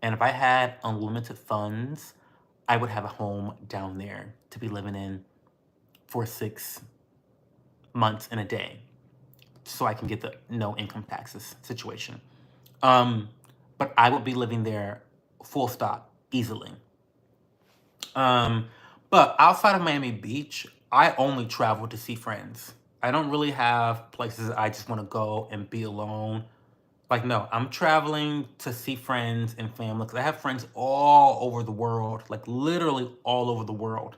And if I had unlimited funds, I would have a home down there to be living in for 6 months and a day, so I can get the no income taxes situation. But I would be living there full stop easily. But outside of Miami Beach, I only travel to see friends. I don't really have places I just want to go and be alone. Like, no, I'm traveling to see friends and family because I have friends all over the world, like literally all over the world.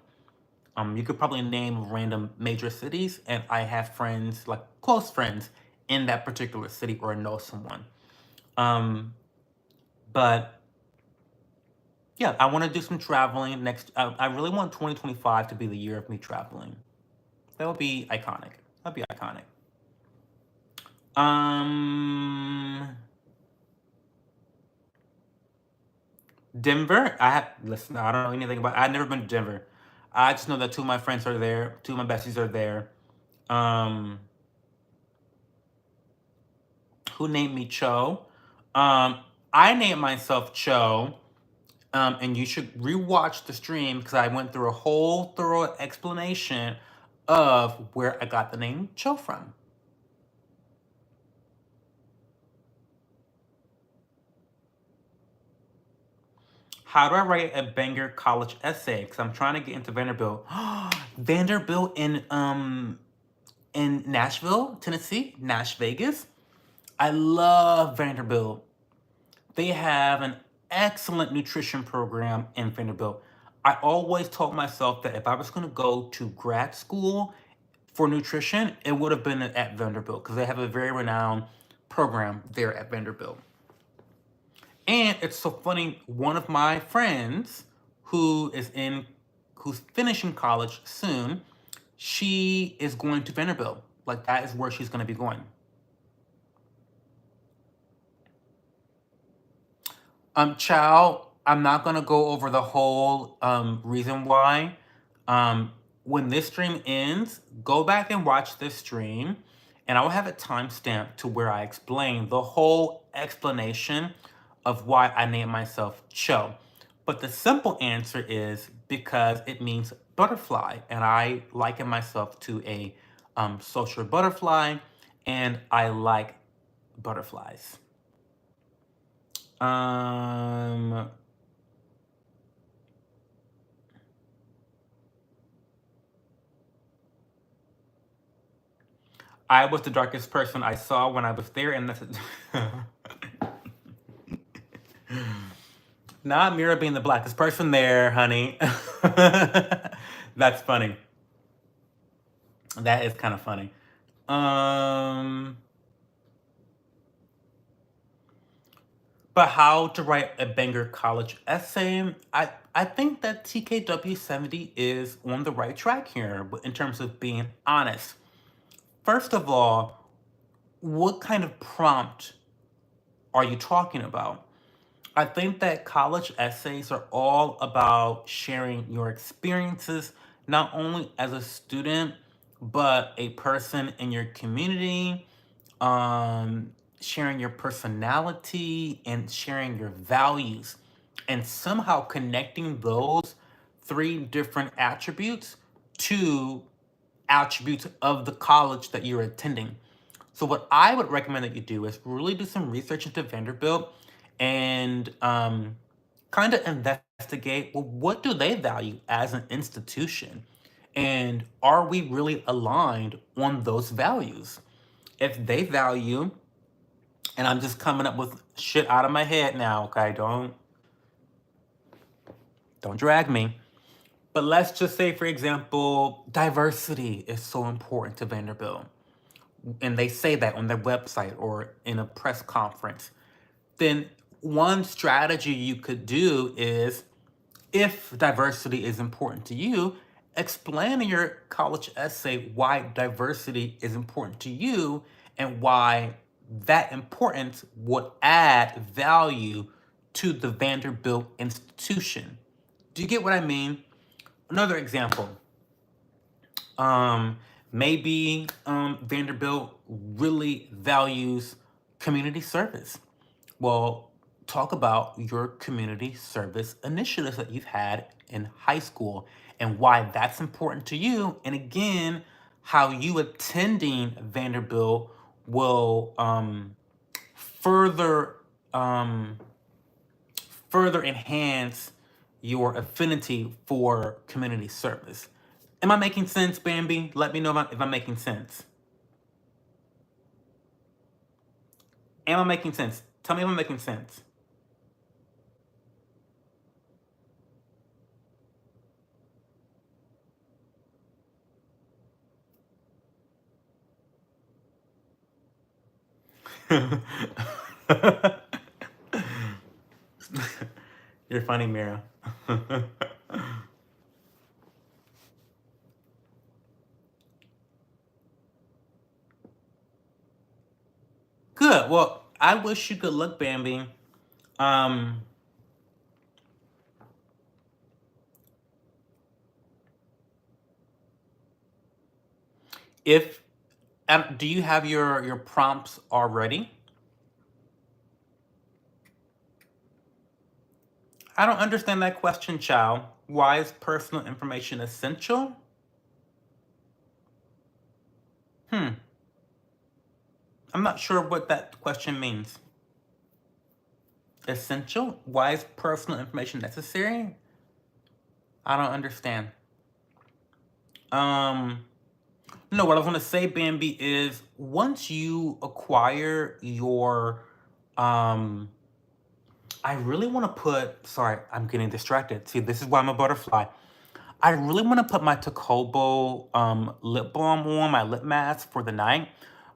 You could probably name random major cities, and I have friends, like close friends, in that particular city or know someone. Um, but yeah, I want to do some traveling next. I really want 2025 to be the year of me traveling. That would be iconic. That'd be iconic. Um, Denver. Listen. I don't know anything about. I've never been to Denver. I just know that two of my friends are there. Two of my besties are there. Um, who named me Cho? I named myself Cho. And you should rewatch the stream because I went through a whole thorough explanation of where I got the name Cho from. How do I write a banger college essay? Because I'm trying to get into Vanderbilt. Vanderbilt in Nashville, Tennessee, Nash Vegas. I love Vanderbilt. They have an excellent nutrition program in Vanderbilt. I always told myself that if I was going to go to grad school for nutrition, it would have been at Vanderbilt because they have a very renowned program there at Vanderbilt. And it's so funny, one of my friends who's finishing college soon, she is going to Vanderbilt. Like that is where she's going to be going. Chow, I'm not gonna go over the whole reason why. When this stream ends, go back and watch this stream, and I will have it timestamped to where I explain the whole explanation of why I named myself Cho. But the simple answer is because it means butterfly, and I liken myself to a social butterfly, and I like butterflies. Um, I was the darkest person I saw when I was there, and that's not Mira being the blackest person there, honey. That's funny. That is kind of funny. Um, But how to write a banger college essay? I think that TKW 70 is on the right track here in terms of being honest. First of all, what kind of prompt are you talking about? I think that college essays are all about sharing your experiences, not only as a student, but a person in your community, um, sharing your personality and sharing your values, and somehow connecting those three different attributes to attributes of the college that you're attending. So what I would recommend that you do is really do some research into Vanderbilt and kind of investigate, well, what do they value as an institution? And are we really aligned on those values? If they value, and I'm just coming up with shit out of my head now, okay? Don't drag me. But let's just say, for example, diversity is so important to Vanderbilt. And they say that on their website or in a press conference. Then one strategy you could do is, if diversity is important to you, explain in your college essay why diversity is important to you and why that importance would add value to the Vanderbilt institution. Do you get what I mean? Another example. Um, Maybe Vanderbilt really values community service. Well, talk about your community service initiatives that you've had in high school and why that's important to you. And again, how you attending Vanderbilt will further um, further enhance your affinity for community service. Am I making sense, Bambi? Let me know if I'm making sense. Am I making sense? Tell me if I'm making sense. You're funny, Mira. Good. Well, I wish you good luck, Bambi. Um, if Do you have your prompts already? I don't understand that question, child. Why is personal information essential? Hmm. I'm not sure what that question means. Essential? Why is personal information necessary? I don't understand. Um, no, what I was gonna say, Bambi, is once you acquire your I really want to put, sorry, I'm getting distracted. See, this is why I'm a butterfly. I really want to put my Tacobo lip balm on, my lip mask for the night.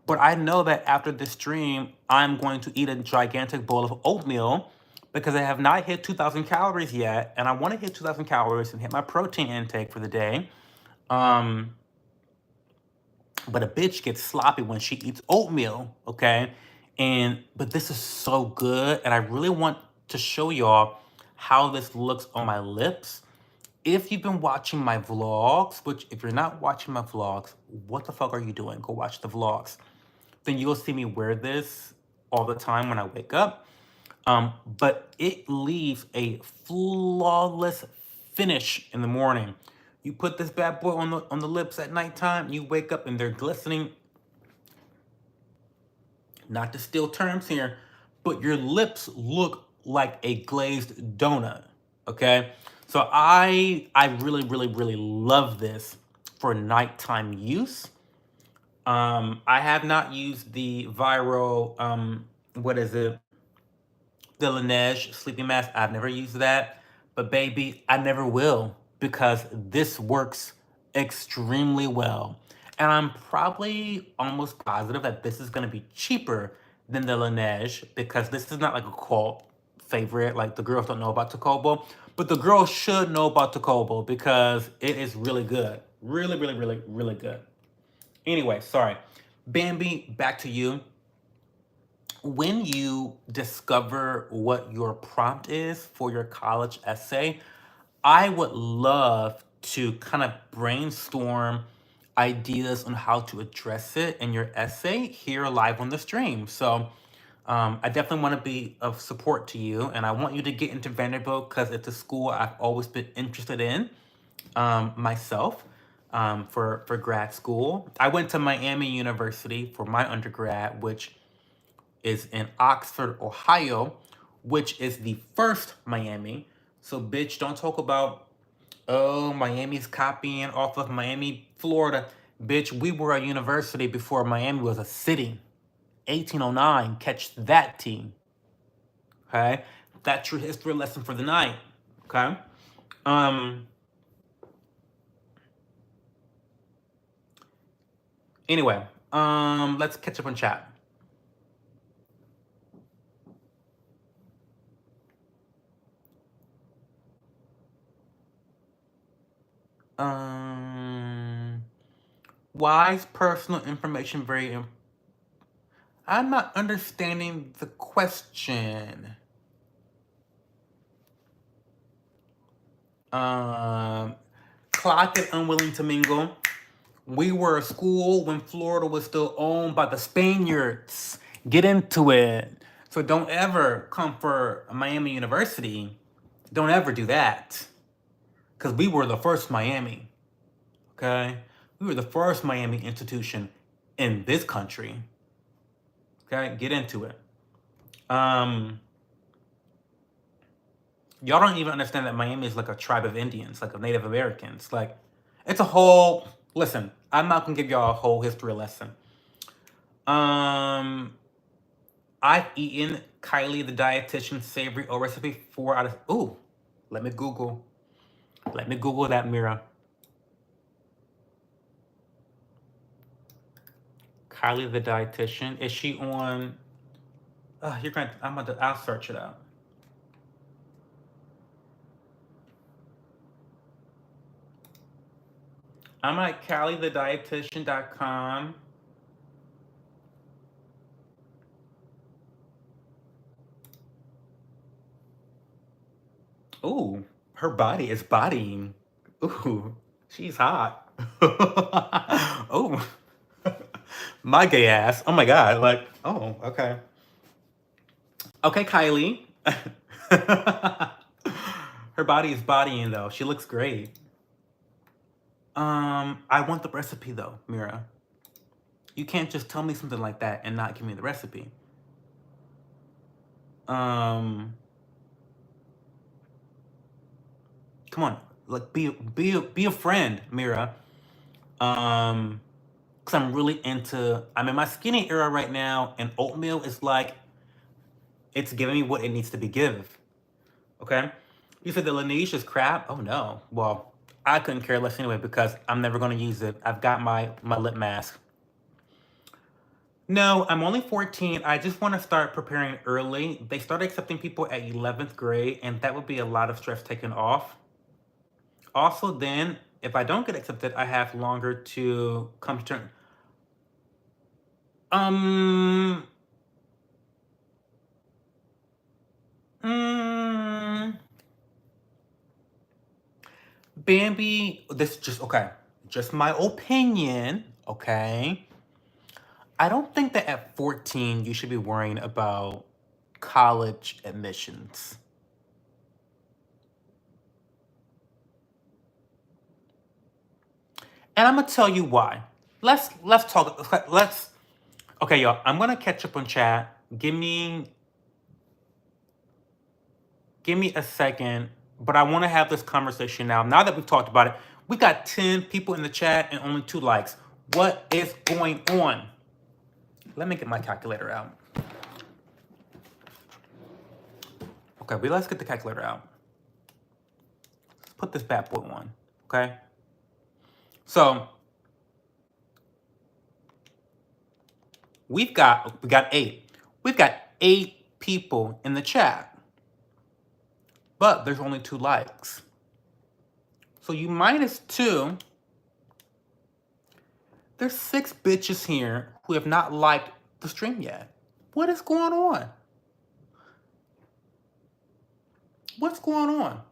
But I know that after this stream, I'm going to eat a gigantic bowl of oatmeal because I have not hit 2,000 calories yet. And I want to hit 2,000 calories and hit my protein intake for the day. Um, but a bitch gets sloppy when she eats oatmeal, okay? But this is so good, and I really want to show y'all how this looks on my lips. If you've been watching my vlogs, which if you're not watching my vlogs, what the fuck are you doing? Go watch the vlogs. Then you'll see me wear this all the time when I wake up. But it leaves a flawless finish in the morning. You put this bad boy on the lips at nighttime, you wake up and they're glistening. Not to steal terms here, but your lips look like a glazed donut. Okay, so I really love this for nighttime use. I have not used the viral what is it, the Laneige sleeping mask. I've never used that, but baby, I never will because this works extremely well. And I'm probably almost positive that this is going to be cheaper than the Laneige because this is not like a cult. favorite. Like, the girls don't know about Tacobo, but the girls should know about Tacobo because it is really good. Really, really, really, really good. Anyway, sorry. Bambi, back to you. When you discover what your prompt is for your college essay, I would love to kind of brainstorm ideas on how to address it in your essay here live on the stream. So I definitely want to be of support to you, and I want you to get into Vanderbilt because it's a school I've always been interested in myself for grad school. I went to Miami University for my undergrad, which is in Oxford, Ohio, which is the first Miami. So, bitch, don't talk about, oh, Miami's copying off of Miami, Florida. Bitch, we were a university before Miami was a city. 1809, catch that team. Okay? That's your history lesson for the night. Okay? Anyway, let's catch up on chat. Why is personal information very I'm not understanding the question. Clock it unwilling to mingle. We were a school when Florida was still owned by the Spaniards. Get into it. So don't ever come for Miami University. Don't ever do that. Because we were the first Miami. Okay? We were the first Miami institution in this country. Okay? Get into it. Y'all don't even understand that Miami is like a tribe of Indians, like of Native Americans. Like, it's a whole... Listen, I'm not going to give y'all a whole history lesson. I've eaten Kylie the dietitian's savory O recipe 4 out of... Ooh, let me Google. Let me Google that, Mira. Kylie the dietitian. Is she on... I'll search it out. I'm at KylieTheDietitian.com. Ooh, her body is bodying. Ooh, she's hot. Oh, my gay ass. Oh my God. Like, oh, okay. Okay, Kylie. Her body is bodying though. She looks great. I want the recipe though, Mira. You can't just tell me something like that and not give me the recipe. Come on, like be a friend, Mira. Cause I'm in my skinny era right now, and oatmeal is like, it's giving me what it needs to be give. Okay? You said the Laneige is crap? Oh no. Well, I couldn't care less anyway because I'm never gonna use it. I've got my lip mask. No, I'm only 14. I just want to start preparing early. They start accepting people at 11th grade, and that would be a lot of stress taken off. Also, then, if I don't get accepted, I have longer to come to terms. Bambi, this just, okay, just my opinion, okay? I don't think that at 14 you should be worrying about college admissions. And I'm gonna tell you why. Let's talk. Okay, y'all. I'm gonna catch up on chat. Give me a second, but I want to have this conversation now. Now that we've talked about it, we got 10 people in the chat and only 2 likes. What is going on? Let me get my calculator out. Okay, let's get the calculator out. Let's put this bad boy on. Okay. So we got 8. We've got 8 people in the chat. but there's only 2 likes. So you -2. There's 6 bitches here who have not liked the stream yet. What is going on? What's going on?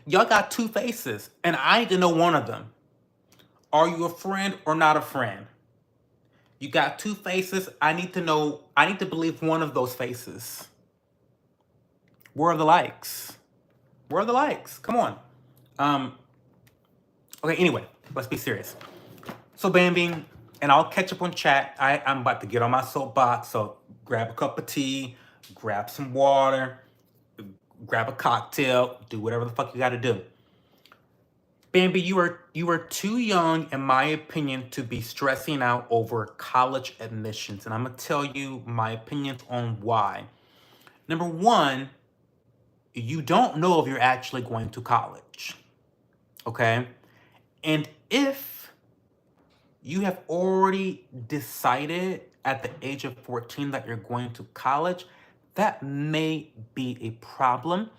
Y'all got 2 faces, and I need to know one of them. Are you a friend or not a friend? You got 2 faces. I need to believe one of those faces. Where are the likes? Where are the likes? Come on. Okay, anyway, let's be serious. So Bambi, and I'll catch up on chat. I'm about to get on my soapbox, so grab a cup of tea, grab some water, grab a cocktail, do whatever the fuck you gotta do. Bambi, you are too young, in my opinion, to be stressing out over college admissions. And I'm gonna tell you my opinions on why. Number one, you don't know if you're actually going to college. Okay? And if you have already decided at the age of 14 that you're going to college, that may be a problem,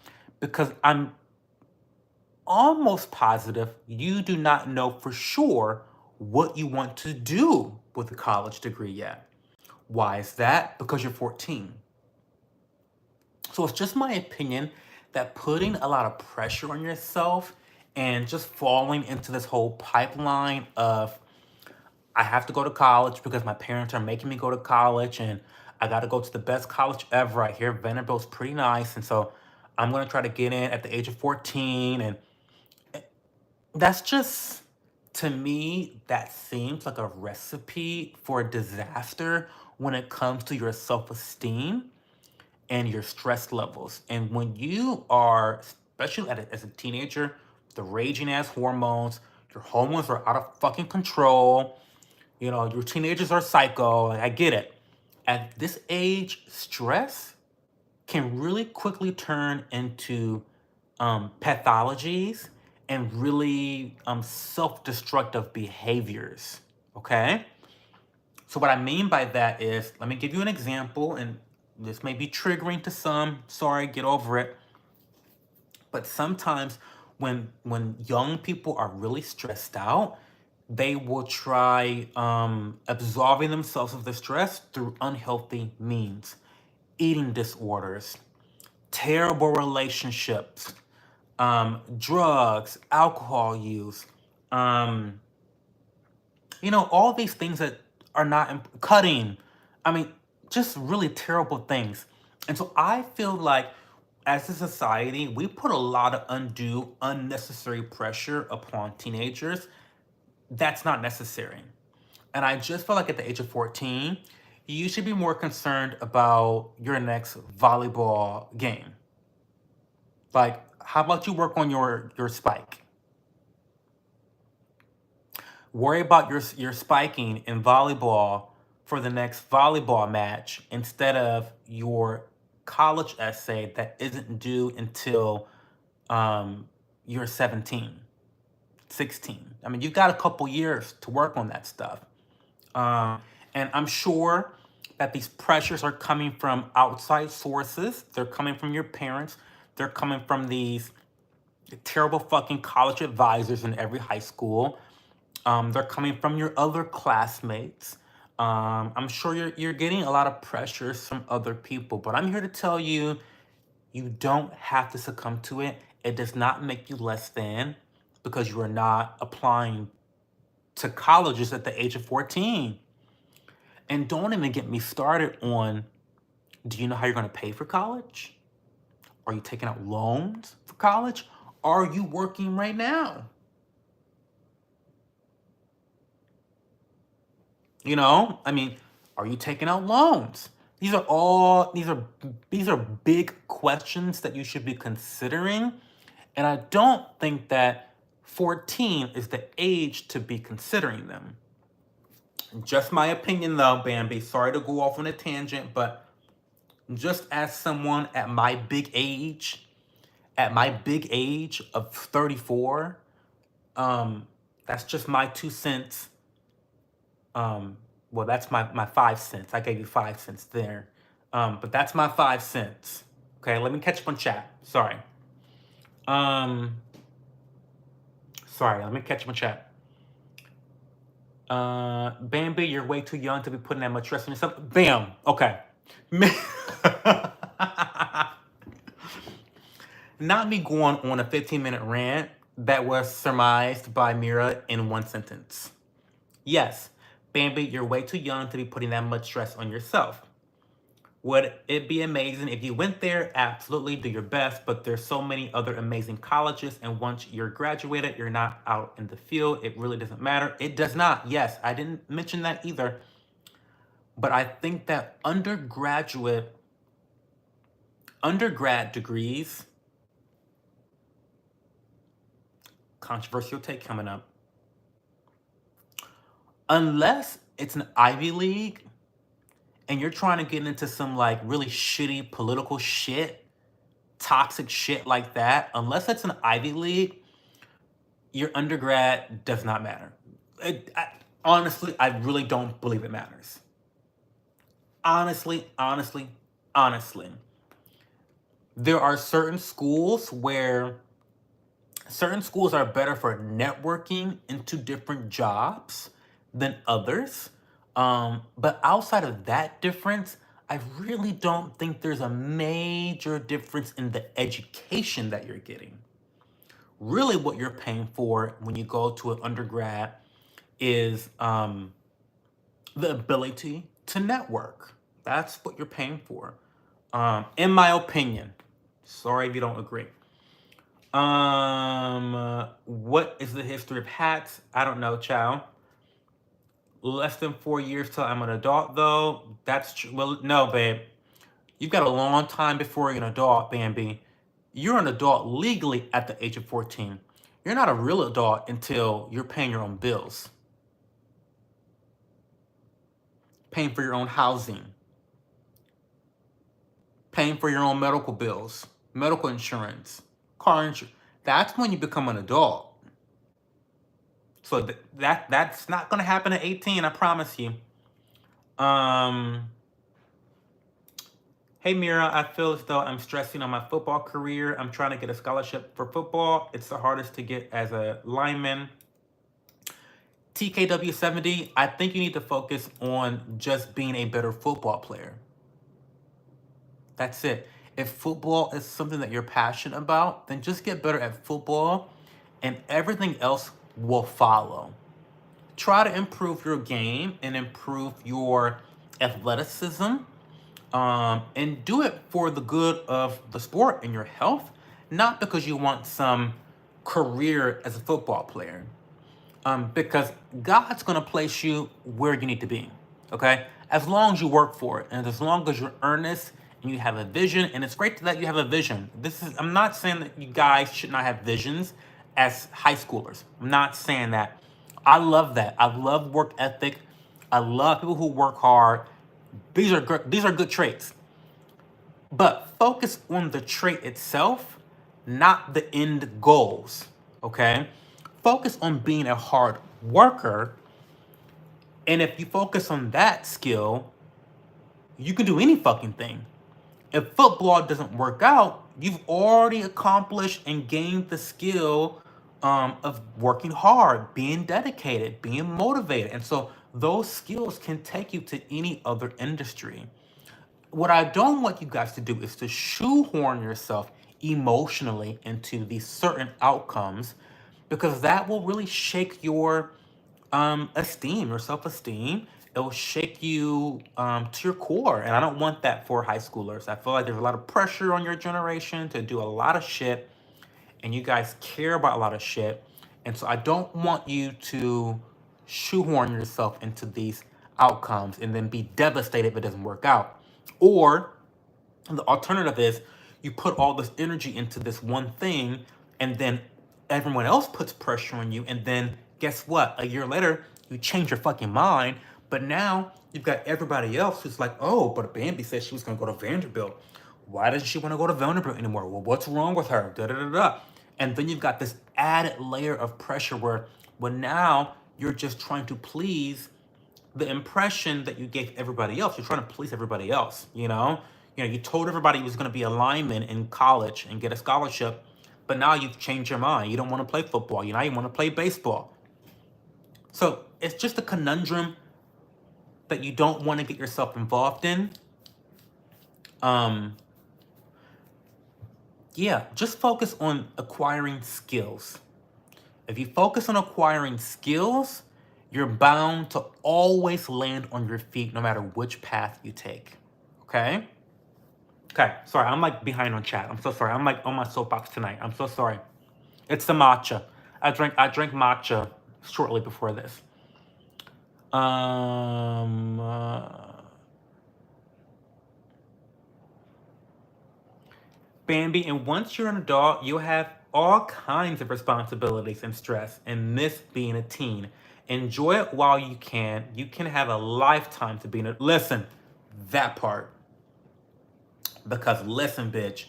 because I'm almost positive you do not know for sure what you want to do with a college degree yet. Why is that? Because you're 14. So it's just my opinion that putting a lot of pressure on yourself and just falling into this whole pipeline of, I have to go to college because my parents are making me go to college, and I got to go to the best college ever. I hear Vanderbilt's pretty nice, and so I'm going to try to get in at the age of 14. And that's just, to me, that seems like a recipe for a disaster when it comes to your self-esteem and your stress levels. And when you are, especially as a teenager, the raging ass hormones, your hormones are out of fucking control. You know, your teenagers are psycho. Like, I get it. At this age, stress can really quickly turn into pathologies and really self-destructive behaviors. Okay? So what I mean by that is, let me give you an example, and this may be triggering to some. Sorry, get over it. But sometimes when young people are really stressed out, they will try absolving themselves of the stress through unhealthy means. Eating disorders, terrible relationships, drugs, alcohol use, all these things that are not cutting. I mean, just really terrible things. And so I feel like as a society, we put a lot of undue, unnecessary pressure upon teenagers that's not necessary. And I just feel like at the age of 14, you should be more concerned about your next volleyball game. Like, how about you work on your spike? Worry about your spiking in volleyball for the next volleyball match instead of your college essay that isn't due until you're 17, 16. I mean, you've got a couple years to work on that stuff. And I'm sure that these pressures are coming from outside sources. They're coming from your parents. They're coming from these terrible fucking college advisors in every high school. They're coming from your other classmates. I'm sure you're getting a lot of pressures from other people, but I'm here to tell you, you don't have to succumb to it. It does not make you less than because you are not applying to colleges at the age of 14. And don't even get me started on, do you know how you're going to pay for college? Are you taking out loans for college? Are you working right now? I mean, are you taking out loans? These are big questions that you should be considering. And I don't think that 14 is the age to be considering them. Just my opinion though, Bambi. Sorry to go off on a tangent, but just as someone at my big age of 34, that's just my 2 cents. Well, that's my 5 cents. I gave you 5 cents there. But that's my 5 cents. Okay, let me catch up on chat. Sorry. Um, Sorry, let me catch up on chat. Bambi, you're way too young to be putting that much stress on yourself. Bam. Okay. Not me going on a 15-minute rant that was surmised by Mira in one sentence. Yes, Bambi, you're way too young to be putting that much stress on yourself. Would it be amazing if you went there? Absolutely, do your best, but there's so many other amazing colleges, and once you're graduated, you're not out in the field. It really doesn't matter. It does not. Yes, I didn't mention that either. But I think that undergrad degrees, controversial take coming up, unless it's an Ivy League and you're trying to get into some like really shitty political shit, toxic shit like that, unless it's an Ivy League, your undergrad does not matter. Honestly, I really don't believe it matters. Honestly. There are certain schools are better for networking into different jobs than others. But outside of that difference, I really don't think there's a major difference in the education that you're getting. Really, what you're paying for when you go to an undergrad is the ability to network. That's what you're paying for, in my opinion. Sorry if you don't agree. What is the history of hats? I don't know, child. Less than 4 years till I'm an adult, though. That's true. Well, no, babe. You've got a long time before you're an adult, Bambi. You're an adult legally at the age of 14. You're not a real adult until you're paying your own bills, paying for your own housing, paying for your own medical bills, medical insurance, car insurance. That's when you become an adult. So that's not gonna happen at 18, I promise you. Hey Mira, I feel as though I'm stressing on my football career. I'm trying to get a scholarship for football. It's the hardest to get as a lineman. TKW70, I think you need to focus on just being a better football player. That's it. If football is something that you're passionate about, then just get better at football and everything else will follow. Try to improve your game and improve your athleticism, and do it for the good of the sport and your health, not because you want some career as a football player. Because God's going to place you where you need to be, okay? As long as you work for it and as long as you're earnest and you have a vision, and it's great that you have a vision. I'm not saying that you guys should not have visions as high schoolers. I'm not saying that. I love that. I love work ethic. I love people who work hard. These are good traits. But focus on the trait itself, not the end goals, okay? Focus on being a hard worker, and if you focus on that skill, you can do any fucking thing. If football doesn't work out, you've already accomplished and gained the skill of working hard, being dedicated, being motivated. And so those skills can take you to any other industry. What I don't want you guys to do is to shoehorn yourself emotionally into these certain outcomes, because that will really shake your esteem, your self-esteem. It will shake you to your core, and I don't want that for high schoolers. I feel like there's a lot of pressure on your generation to do a lot of shit, and you guys care about a lot of shit, and so I don't want you to shoehorn yourself into these outcomes and then be devastated if it doesn't work out. Or the alternative is you put all this energy into this one thing, and then everyone else puts pressure on you, and then guess what? A year later, you change your fucking mind, but now you've got everybody else who's like, oh, but Bambi said she was gonna go to Vanderbilt. Why doesn't she want to go to Vanderbilt anymore? Well, what's wrong with her? Da da da da. And then you've got this added layer of pressure where, well, now you're just trying to please the impression that you gave everybody else. You're trying to please everybody else, you know? You know, you told everybody you was going to be a lineman in college and get a scholarship, but now you've changed your mind. You don't want to play football. You now you want to play baseball. So it's just a conundrum that you don't want to get yourself involved in. Yeah, just focus on acquiring skills. If you focus on acquiring skills, you're bound to always land on your feet no matter which path you take. Okay? Okay, sorry, I'm like behind on chat. I'm so sorry. I'm like on my soapbox tonight. I'm so sorry. It's the matcha. I drank matcha shortly before this. Bambi, and once you're an adult, you'll have all kinds of responsibilities and stress, and this being a teen. Enjoy it while you can. You can have a lifetime to being a... Listen, that part. Because listen, bitch,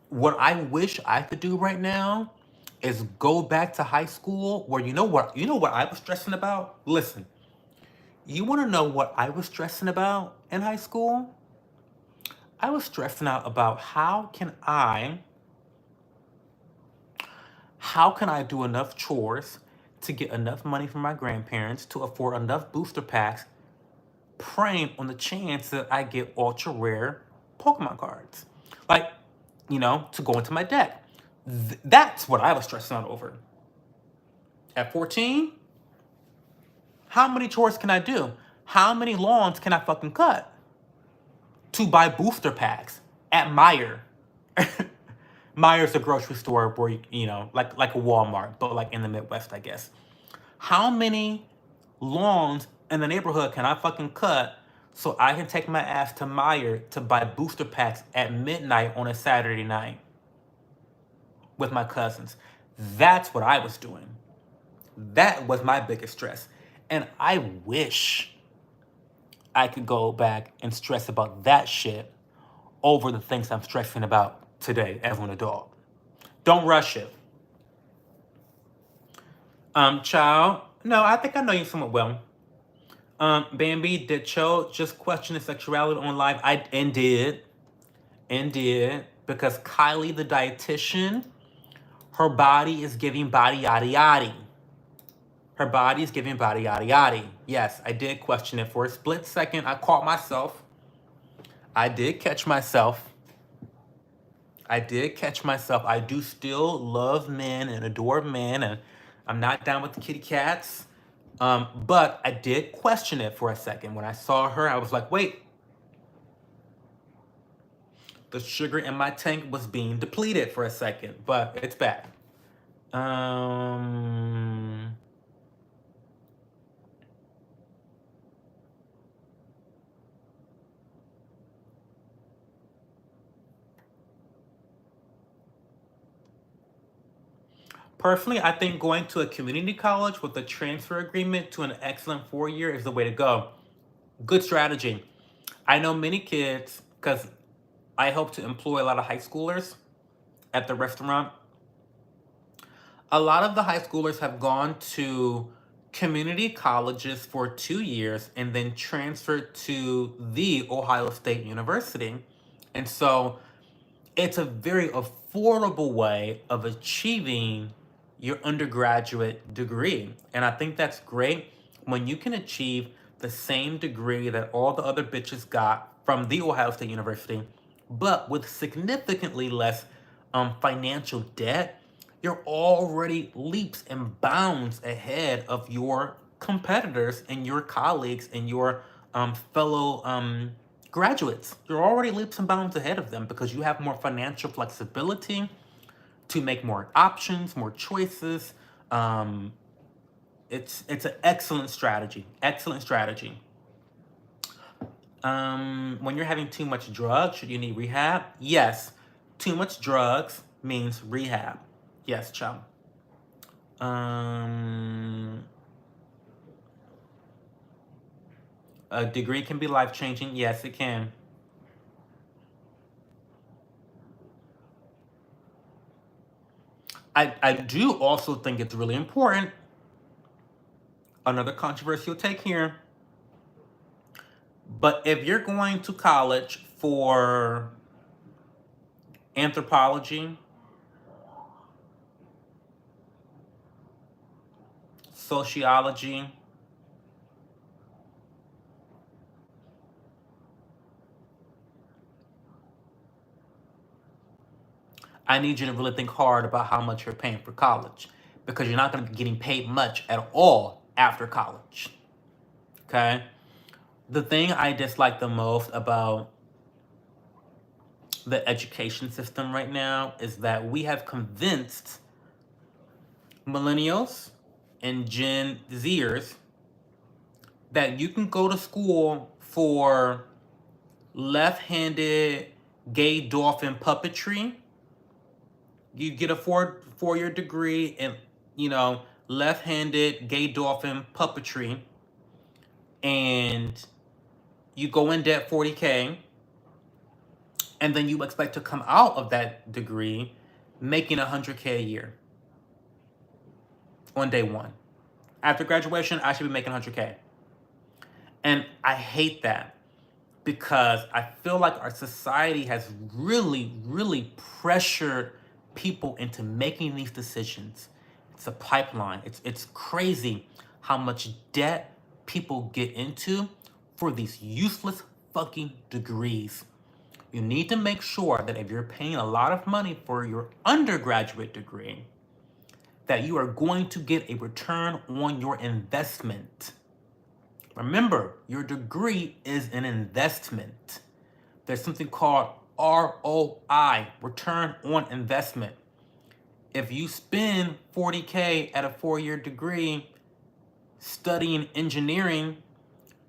what I wish I could do right now is go back to high school where you know what I was stressing about? Listen, you want to know what I was stressing about in high school? I was stressing out about how can I do enough chores to get enough money from my grandparents to afford enough booster packs, praying on the chance that I get ultra rare Pokemon cards. Like, you know, to go into my deck. That's what I was stressing out over. At 14, how many chores can I do? How many lawns can I fucking cut to buy booster packs at Meijer? Meijer's a grocery store where, you know, like a Walmart, but like in the Midwest, I guess. How many lawns in the neighborhood can I fucking cut so I can take my ass to Meijer to buy booster packs at midnight on a Saturday night with my cousins? That's what I was doing. That was my biggest stress. And I wish I could go back and stress about that shit over the things I'm stressing about today as an adult. Don't rush it. Child, no, I think I know you somewhat well. Bambi, did Cho just question his sexuality on live? I did, because Kylie, the dietitian, her body is giving body yada yada. Her body is giving body yada yada. Yes, I did question it for a split second. I caught myself. I did catch myself. I do still love men and adore men, and I'm not down with the kitty cats. But I did question it for a second. When I saw her, I was like, wait. The sugar in my tank was being depleted for a second, but it's back. Personally, I think going to a community college with a transfer agreement to an excellent 4-year is the way to go. Good strategy. I know many kids, because I hope to employ a lot of high schoolers at the restaurant. A lot of the high schoolers have gone to community colleges for 2 years and then transferred to the Ohio State University. And so it's a very affordable way of achieving your undergraduate degree. And I think that's great when you can achieve the same degree that all the other bitches got from the Ohio State University, but with significantly less financial debt. You're already leaps and bounds ahead of your competitors and your colleagues and your fellow graduates. You're already leaps and bounds ahead of them because you have more financial flexibility to make more options, more choices. It's an excellent strategy. When you're having too much drugs, should you need rehab? Yes. Too much drugs means rehab. Yes, chum. A degree can be life-changing. Yes, it can. I do also think it's really important. Another controversial take here. But if you're going to college for anthropology, sociology, I need you to really think hard about how much you're paying for college, because you're not going to be getting paid much at all after college. Okay? The thing I dislike the most about the education system right now is that we have convinced millennials and Gen Zers that you can go to school for left-handed gay dolphin puppetry. You get a four-year degree in, left-handed gay dolphin puppetry, and you go in debt 40K, and then you expect to come out of that degree making 100K a year on day one. After graduation, I should be making 100K. And I hate that, because I feel like our society has really, really pressured people into making these decisions. It's a pipeline. It's crazy how much debt people get into for these useless fucking degrees. You need to make sure that if you're paying a lot of money for your undergraduate degree, that you are going to get a return on your investment. Remember, your degree is an investment. There's something called ROI, return on investment. If you spend 40K at a 4-year degree studying engineering,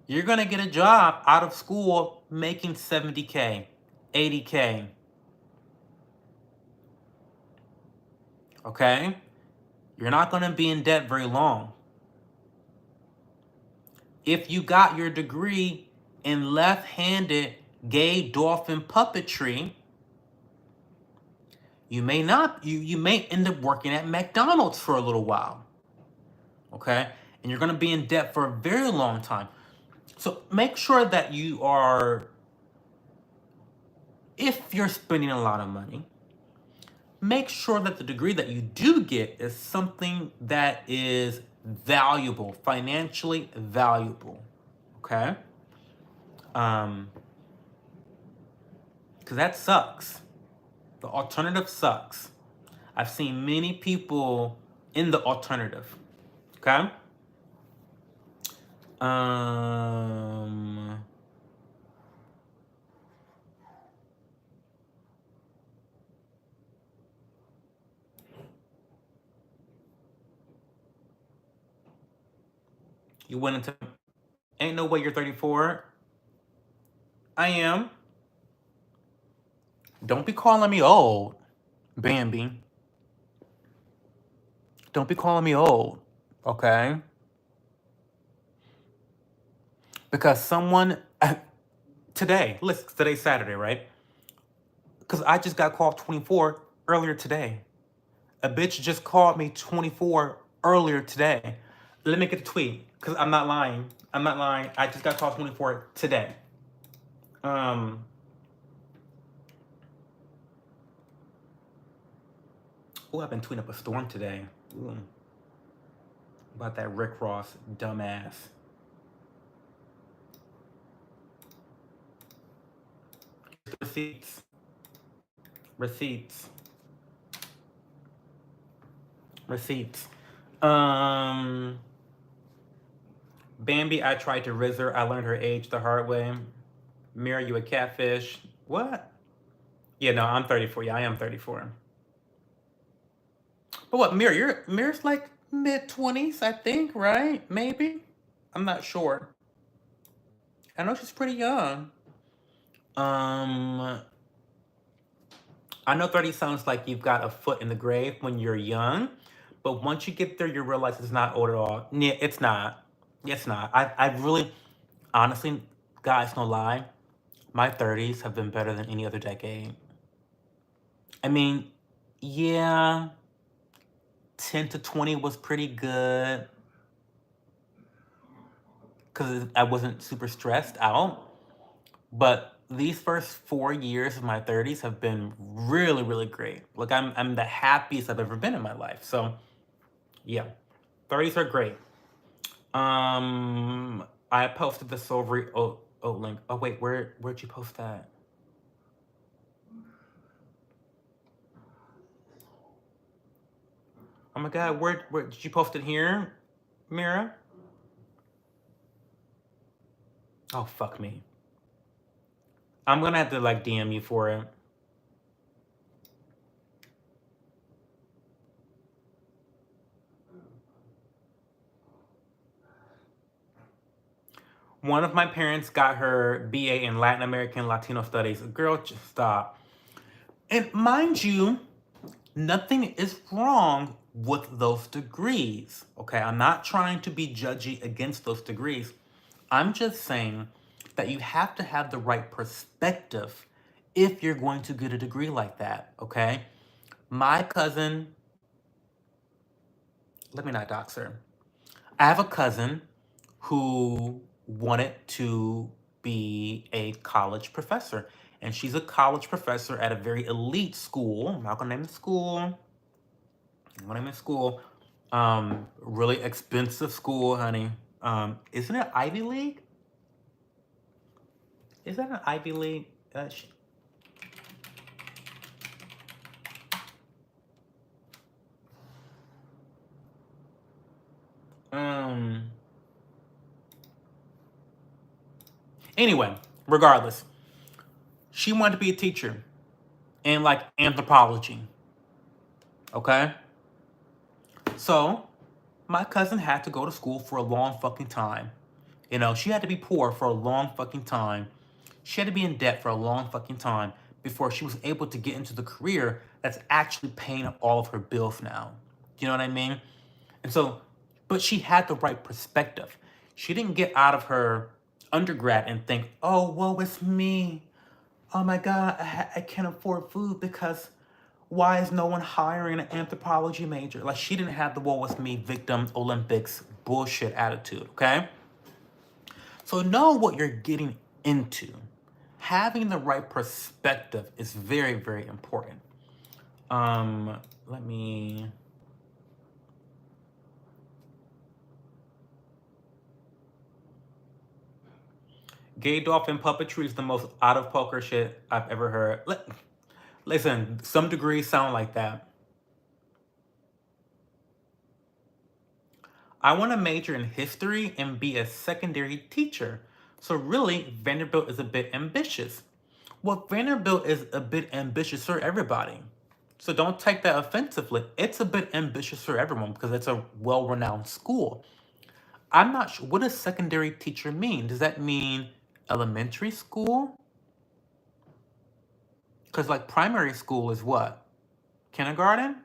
you're going to get a job out of school making 70K, 80K. Okay? You're not going to be in debt very long. If you got your degree in left-handed gay dolphin puppetry, you may end up working at McDonald's for a little while. Okay? And you're going to be in debt for a very long time. So make sure that you are, if you're spending a lot of money, make sure that the degree that you do get is something that is valuable, financially valuable. Okay? Because that sucks. The alternative sucks. I've seen many people in the alternative. Okay? You went into, ain't no way you're 34. I am. Don't be calling me old, Bambi. Don't be calling me old, okay? Because someone, today's Saturday, right? Because I just got called 24 earlier today. A bitch just called me 24 earlier today. Let me get the tweet, because I'm not lying. I just got called 24 today. Oh, I've been tweeting up a storm today. Ooh. About that Rick Ross dumbass. Receipts. Bambi, I tried to riz her. I learned her age the hard way. Mira, you a catfish. What? Yeah, no, I'm 34. Yeah, I am 34. But what, Mira's like mid-20s, I think, right? Maybe? I'm not sure. I know she's pretty young. I know 30 sounds like you've got a foot in the grave when you're young, but once you get there, you realize it's not old at all. Yeah, it's not. It's not. I really, honestly, guys, no lie, my 30s have been better than any other decade. I mean, yeah, 10 to 20 was pretty good because I wasn't super stressed out. But these first 4 years of my 30s have been really, really great. Like I'm the happiest I've ever been in my life. So yeah, 30s are great. I posted the silvery oat link. Oh wait, where'd you post that? Oh my god, where did you post it here, Mira? Oh fuck me. I'm gonna have to like DM you for it. One of my parents got her BA in Latin American Latino Studies. Girl, just stop. And mind you, nothing is wrong with those degrees. Okay, I'm not trying to be judgy against those degrees. I'm just saying that you have to have the right perspective if you're going to get a degree like that. Okay, my cousin, let me not dox her. I have a cousin who wanted to be a college professor. And she's a college professor at a very elite school. I'm not gonna name the school. I'm gonna name the school. Really expensive school, honey. Isn't it Ivy League? Is that an Ivy League? Anyway, regardless, she wanted to be a teacher in like anthropology. Okay? So, my cousin had to go to school for a long fucking time. You know, she had to be poor for a long fucking time. She had to be in debt for a long fucking time before she was able to get into the career that's actually paying all of her bills now. You know what I mean? And so, but she had the right perspective. She didn't get out of her undergrad and think, oh, woe is me. Oh my God, I can't afford food because why is no one hiring an anthropology major? Like, she didn't have the woe is me victim Olympics bullshit attitude, okay? So know what you're getting into. Having the right perspective is very, very important. Let me... Gay dolphin puppetry is the most out of poker shit I've ever heard. Listen, some degrees sound like that. I want to major in history and be a secondary teacher. So really, Vanderbilt is a bit ambitious. Well, Vanderbilt is a bit ambitious for everybody. So don't take that offensively. It's a bit ambitious for everyone because it's a well-renowned school. I'm not sure. What does secondary teacher mean? Does that mean elementary school? Because like primary school is what? Kindergarten?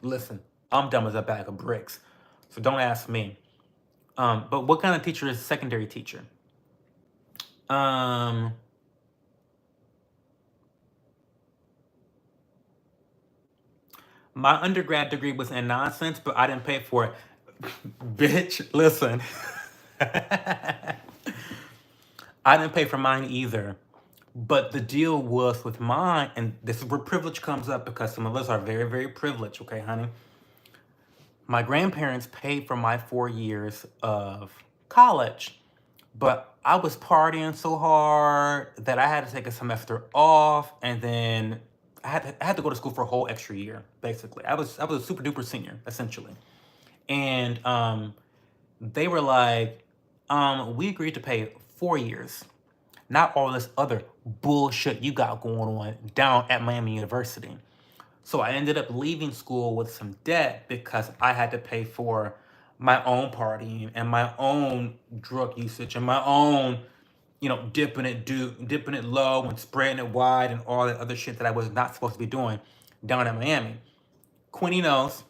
Listen, I'm dumb as a bag of bricks. So don't ask me. But what kind of teacher is a secondary teacher? My undergrad degree was in nonsense, but I didn't pay for it. Bitch, listen. I didn't pay for mine either. But the deal was with mine, and this is where privilege comes up because some of us are very, very privileged, okay, honey? My grandparents paid for my 4 years of college, but I was partying so hard that I had to take a semester off, and then I had to go to school for a whole extra year, basically. I was a super duper senior, essentially. And they were like, we agreed to pay 4 years, not all this other bullshit you got going on down at Miami University. So I ended up leaving school with some debt because I had to pay for my own partying and my own drug usage and my own, dipping it low and spreading it wide and all that other shit that I was not supposed to be doing down in Miami. Queenie knows.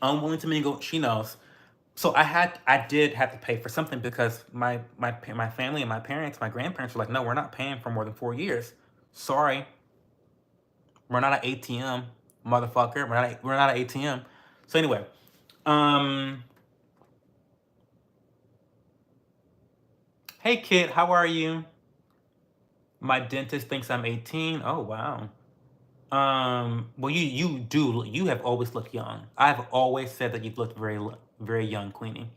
Unwilling to mingle, she knows. So I did have to pay for something because my family and my parents, my grandparents were like, no, we're not paying for more than 4 years. Sorry. We're not an ATM, motherfucker. We're not an ATM. So anyway, hey kid, how are you? My dentist thinks I'm 18. Oh wow. Well, you have always looked young. I've always said that you've looked very young, Queenie.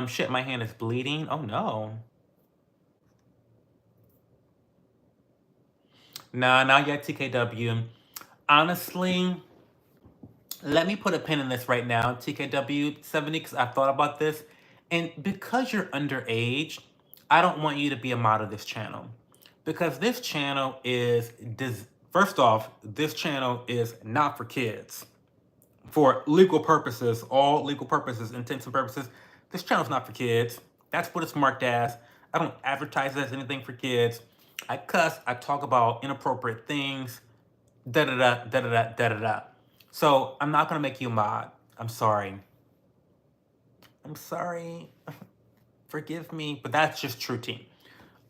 Shit, my hand is bleeding. Oh no. Nah, not yet, TKW. Honestly, let me put a pin in this right now, TKW70, because I've thought about this. And because you're underage, I don't want you to be a mod of this channel. Because this channel is, first off, this channel is not for kids. For legal purposes, all legal purposes, intents and purposes, this channel's not for kids. That's what it's marked as. I don't advertise it as anything for kids. I cuss, I talk about inappropriate things, da da da da da da da da da. So I'm not gonna make you a mod. I'm sorry. I'm sorry. Forgive me, but that's just true team.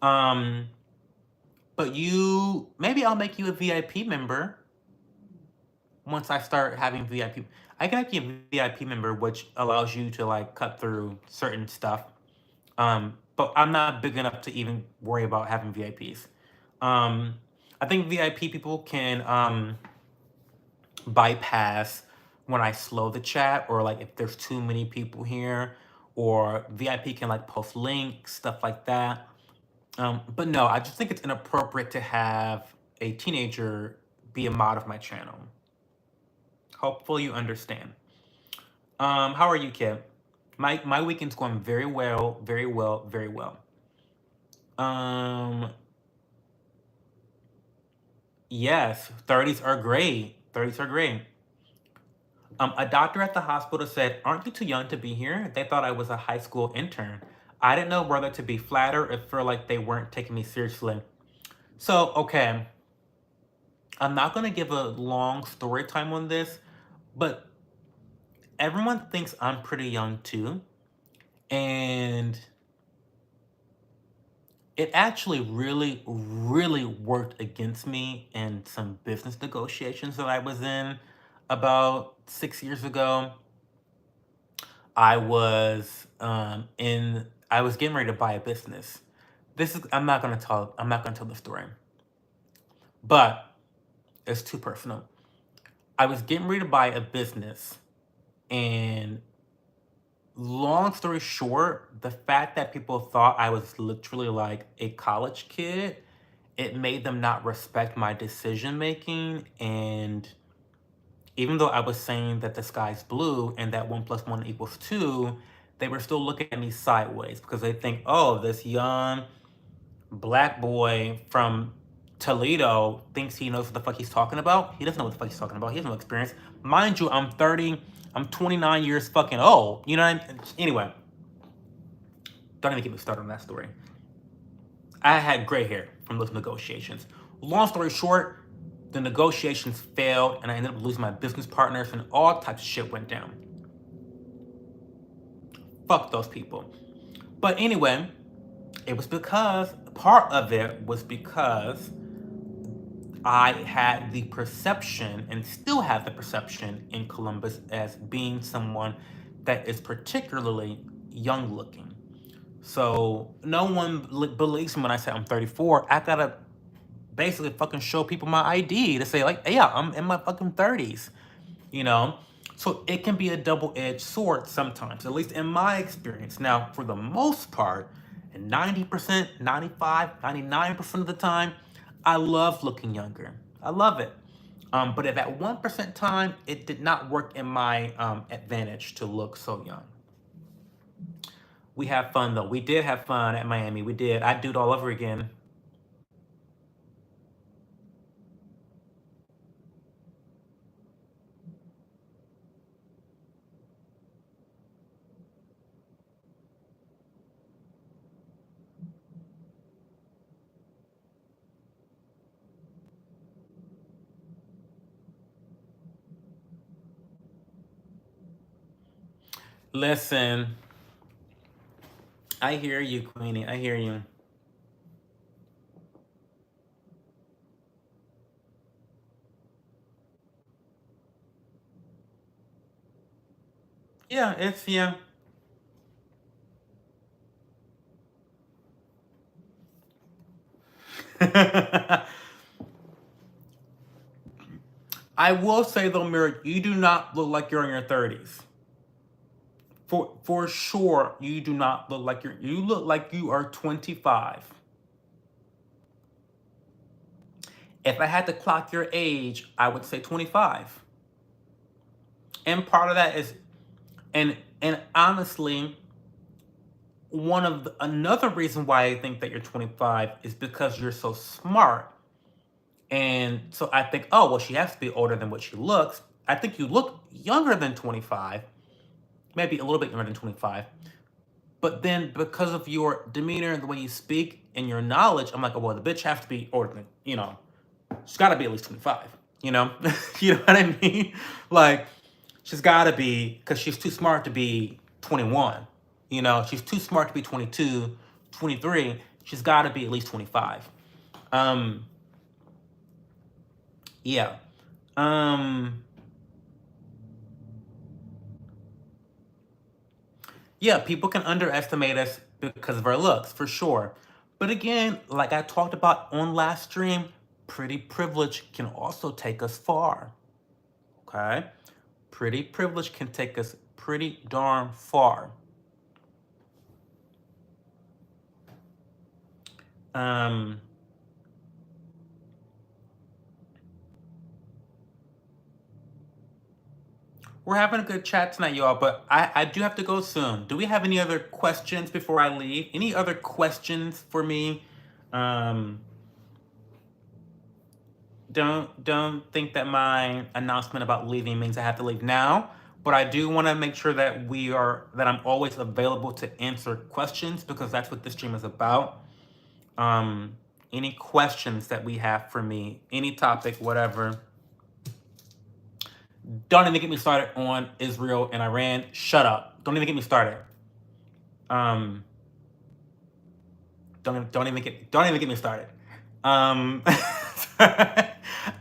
But maybe I'll make you a VIP member once I start having VIP. I can make you a VIP member, which allows you to like cut through certain stuff. But I'm not big enough to even worry about having VIPs. I think VIP people can bypass when I slow the chat, or like if there's too many people here, or VIP can like post links, stuff like that. But no, I just think it's inappropriate to have a teenager be a mod of my channel. Hopefully you understand. How are you, Kip? My weekend's going very well, very well, very well. Yes, 30s are great. 30s are great. A doctor at the hospital said, "Aren't you too young to be here?" They thought I was a high school intern. I didn't know whether to be flattered or feel like they weren't taking me seriously. So, okay, I'm not going to give a long story time on this, but everyone thinks I'm pretty young too. And it actually really, really worked against me in some business negotiations that I was in about 6 years ago. I was I was getting ready to buy a business. I'm not gonna tell the story, but it's too personal. I was getting ready to buy a business, and long story short, the fact that people thought I was literally like a college kid, it made them not respect my decision making. And even though I was saying that the sky's blue and that 1 + 1 = 2, they were still looking at me sideways because they think, oh, this young black boy from Toledo thinks he knows what the fuck he's talking about. He doesn't know what the fuck he's talking about. He has no experience. Mind you, I'm 30, I'm 29 years fucking old. You know what I mean? Anyway, don't even get me started on that story. I had gray hair from those negotiations. Long story short, the negotiations failed and I ended up losing my business partners and all types of shit went down. Fuck those people. But anyway, it was because, part of it was because I had the perception and still have the perception in Columbus as being someone that is particularly young looking. So no one believes me when I say I'm 34. I gotta basically fucking show people my ID to say like, hey, yeah, I'm in my fucking 30s, you know? So it can be a double-edged sword sometimes, at least in my experience. Now, for the most part, and 90%, 95, 99% of the time, I love looking younger. I love it. But at that 1% time, it did not work in my advantage to look so young. We have fun though. We did have fun at Miami. We did. I'd do it all over again. Listen, I hear you, Queenie. I hear you. Yeah, it's yeah. I will say though, Mira, you do not look like you're in your 30s. For sure, you do not look like you look like you are 25. If I had to clock your age, I would say 25. And part of that is, and honestly, another reason why I think that you're 25 is because you're so smart. And so I think, oh, well, she has to be older than what she looks. I think you look younger than 25, maybe a little bit younger than 25. But then because of your demeanor and the way you speak and your knowledge, I'm like, oh, well, the bitch has to be older than, she's got to be at least 25, you know? You know what I mean? Like, she's got to be, because she's too smart to be 21. She's too smart to be 22, 23. She's got to be at least 25. Yeah. Yeah, people can underestimate us because of our looks, for sure. But again, like I talked about on last stream, pretty privilege can also take us far. Okay? Pretty privilege can take us pretty darn far. We're having a good chat tonight, y'all, but I do have to go soon. Do we have any other questions before I leave? Any other questions for me? Don't think that my announcement about leaving means I have to leave now, but I do want to make sure that I'm always available to answer questions because that's what this stream is about. Any questions that we have for me, any topic, whatever. Don't even get me started on Israel and Iran. Shut up. Don't even get me started. Don't even get me started.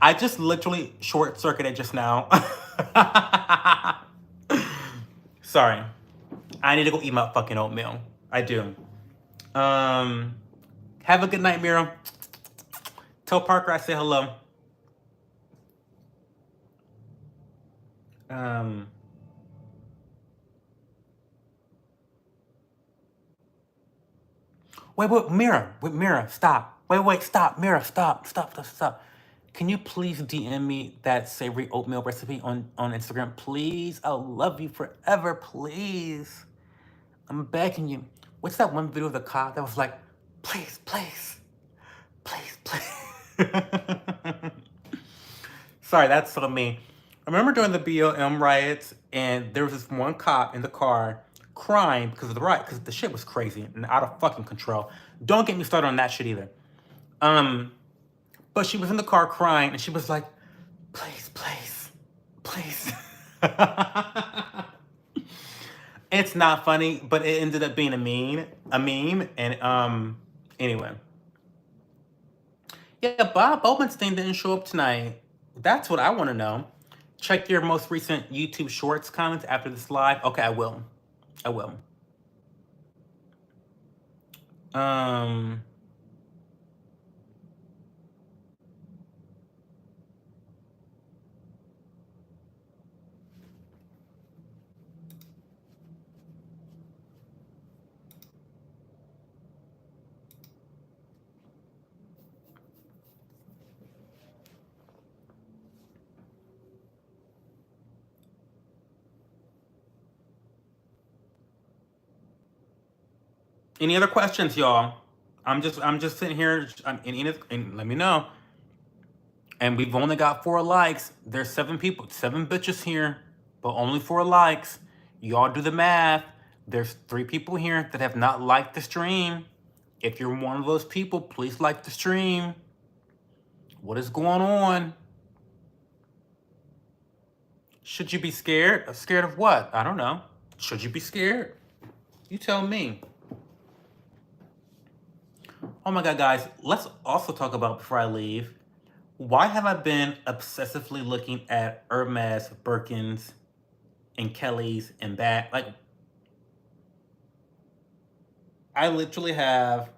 I just literally short circuited just now. Sorry. I need to go eat my fucking oatmeal. I do. Have a good night, Mira. Tell Parker I say hello. Wait, Mira, stop. Wait, stop, Mira, stop. Can you please DM me that savory oatmeal recipe on Instagram, please? I'll love you forever, please. I'm begging you. What's that one video of the cop that was like, please. Sorry, that's so mean. I remember during the BLM riots, and there was this one cop in the car crying because of the riot, because the shit was crazy and out of fucking control. Don't get me started on that shit either. But she was in the car crying, and she was like, please. It's not funny, but it ended up being a meme, and anyway. Yeah, Bob Obenstein didn't show up tonight. That's what I want to know. Check your most recent YouTube Shorts comments after this live. Okay, I will. Any other questions, y'all? I'm just sitting here. And let me know. And we've only got 4 likes. There's 7 bitches here, but only 4 likes. Y'all do the math. There's 3 people here that have not liked the stream. If you're one of those people, please like the stream. What is going on? Should you be scared? Scared of what? I don't know. Should you be scared? You tell me. Oh my God, guys. Let's also talk about, before I leave, why have I been obsessively looking at Hermes, Birkins, and Kelly's and that? Like, I literally have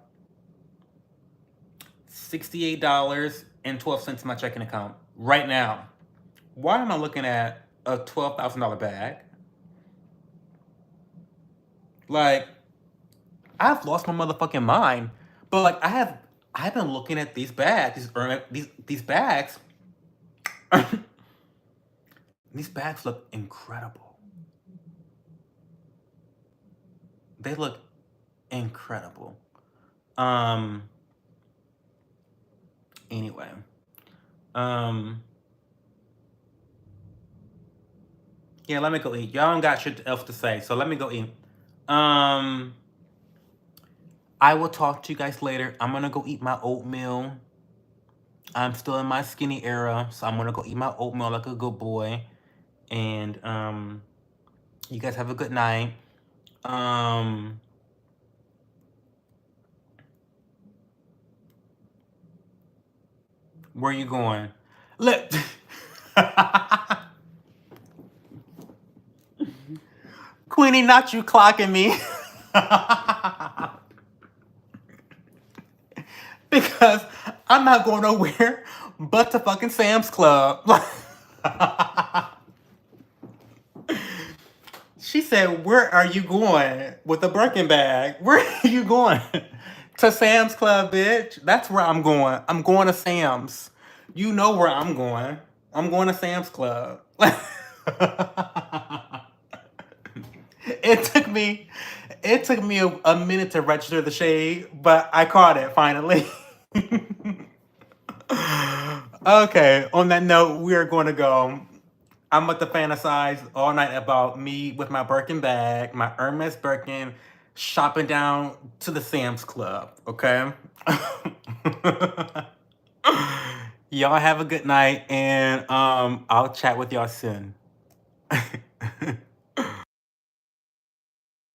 $68.12 in my checking account right now. Why am I looking at a $12,000 bag? Like, I've lost my motherfucking mind. But like, I've been looking at these bags, these bags. These bags look incredible. They look incredible. Anyway. Yeah, let me go eat. Y'all don't got shit else to say, so let me go eat. I will talk to you guys later. I'm gonna go eat my oatmeal. I'm still in my skinny era, so I'm gonna go eat my oatmeal like a good boy. And you guys have a good night. Where you going? Look. Queenie, not you clocking me. Because I'm not going nowhere but to fucking Sam's Club. She said, where are you going with the Birkin bag? Where are you going? To Sam's Club, bitch. That's where I'm going. I'm going to Sam's. You know where I'm going. I'm going to Sam's Club. It took me a minute to register the shade, but I caught it finally. Okay, on that note, we are going to go. I'm about to fantasize all night about me with my Birkin bag, my Hermes Birkin, shopping down to the Sam's Club, okay? Y'all have a good night, and I'll chat with y'all soon.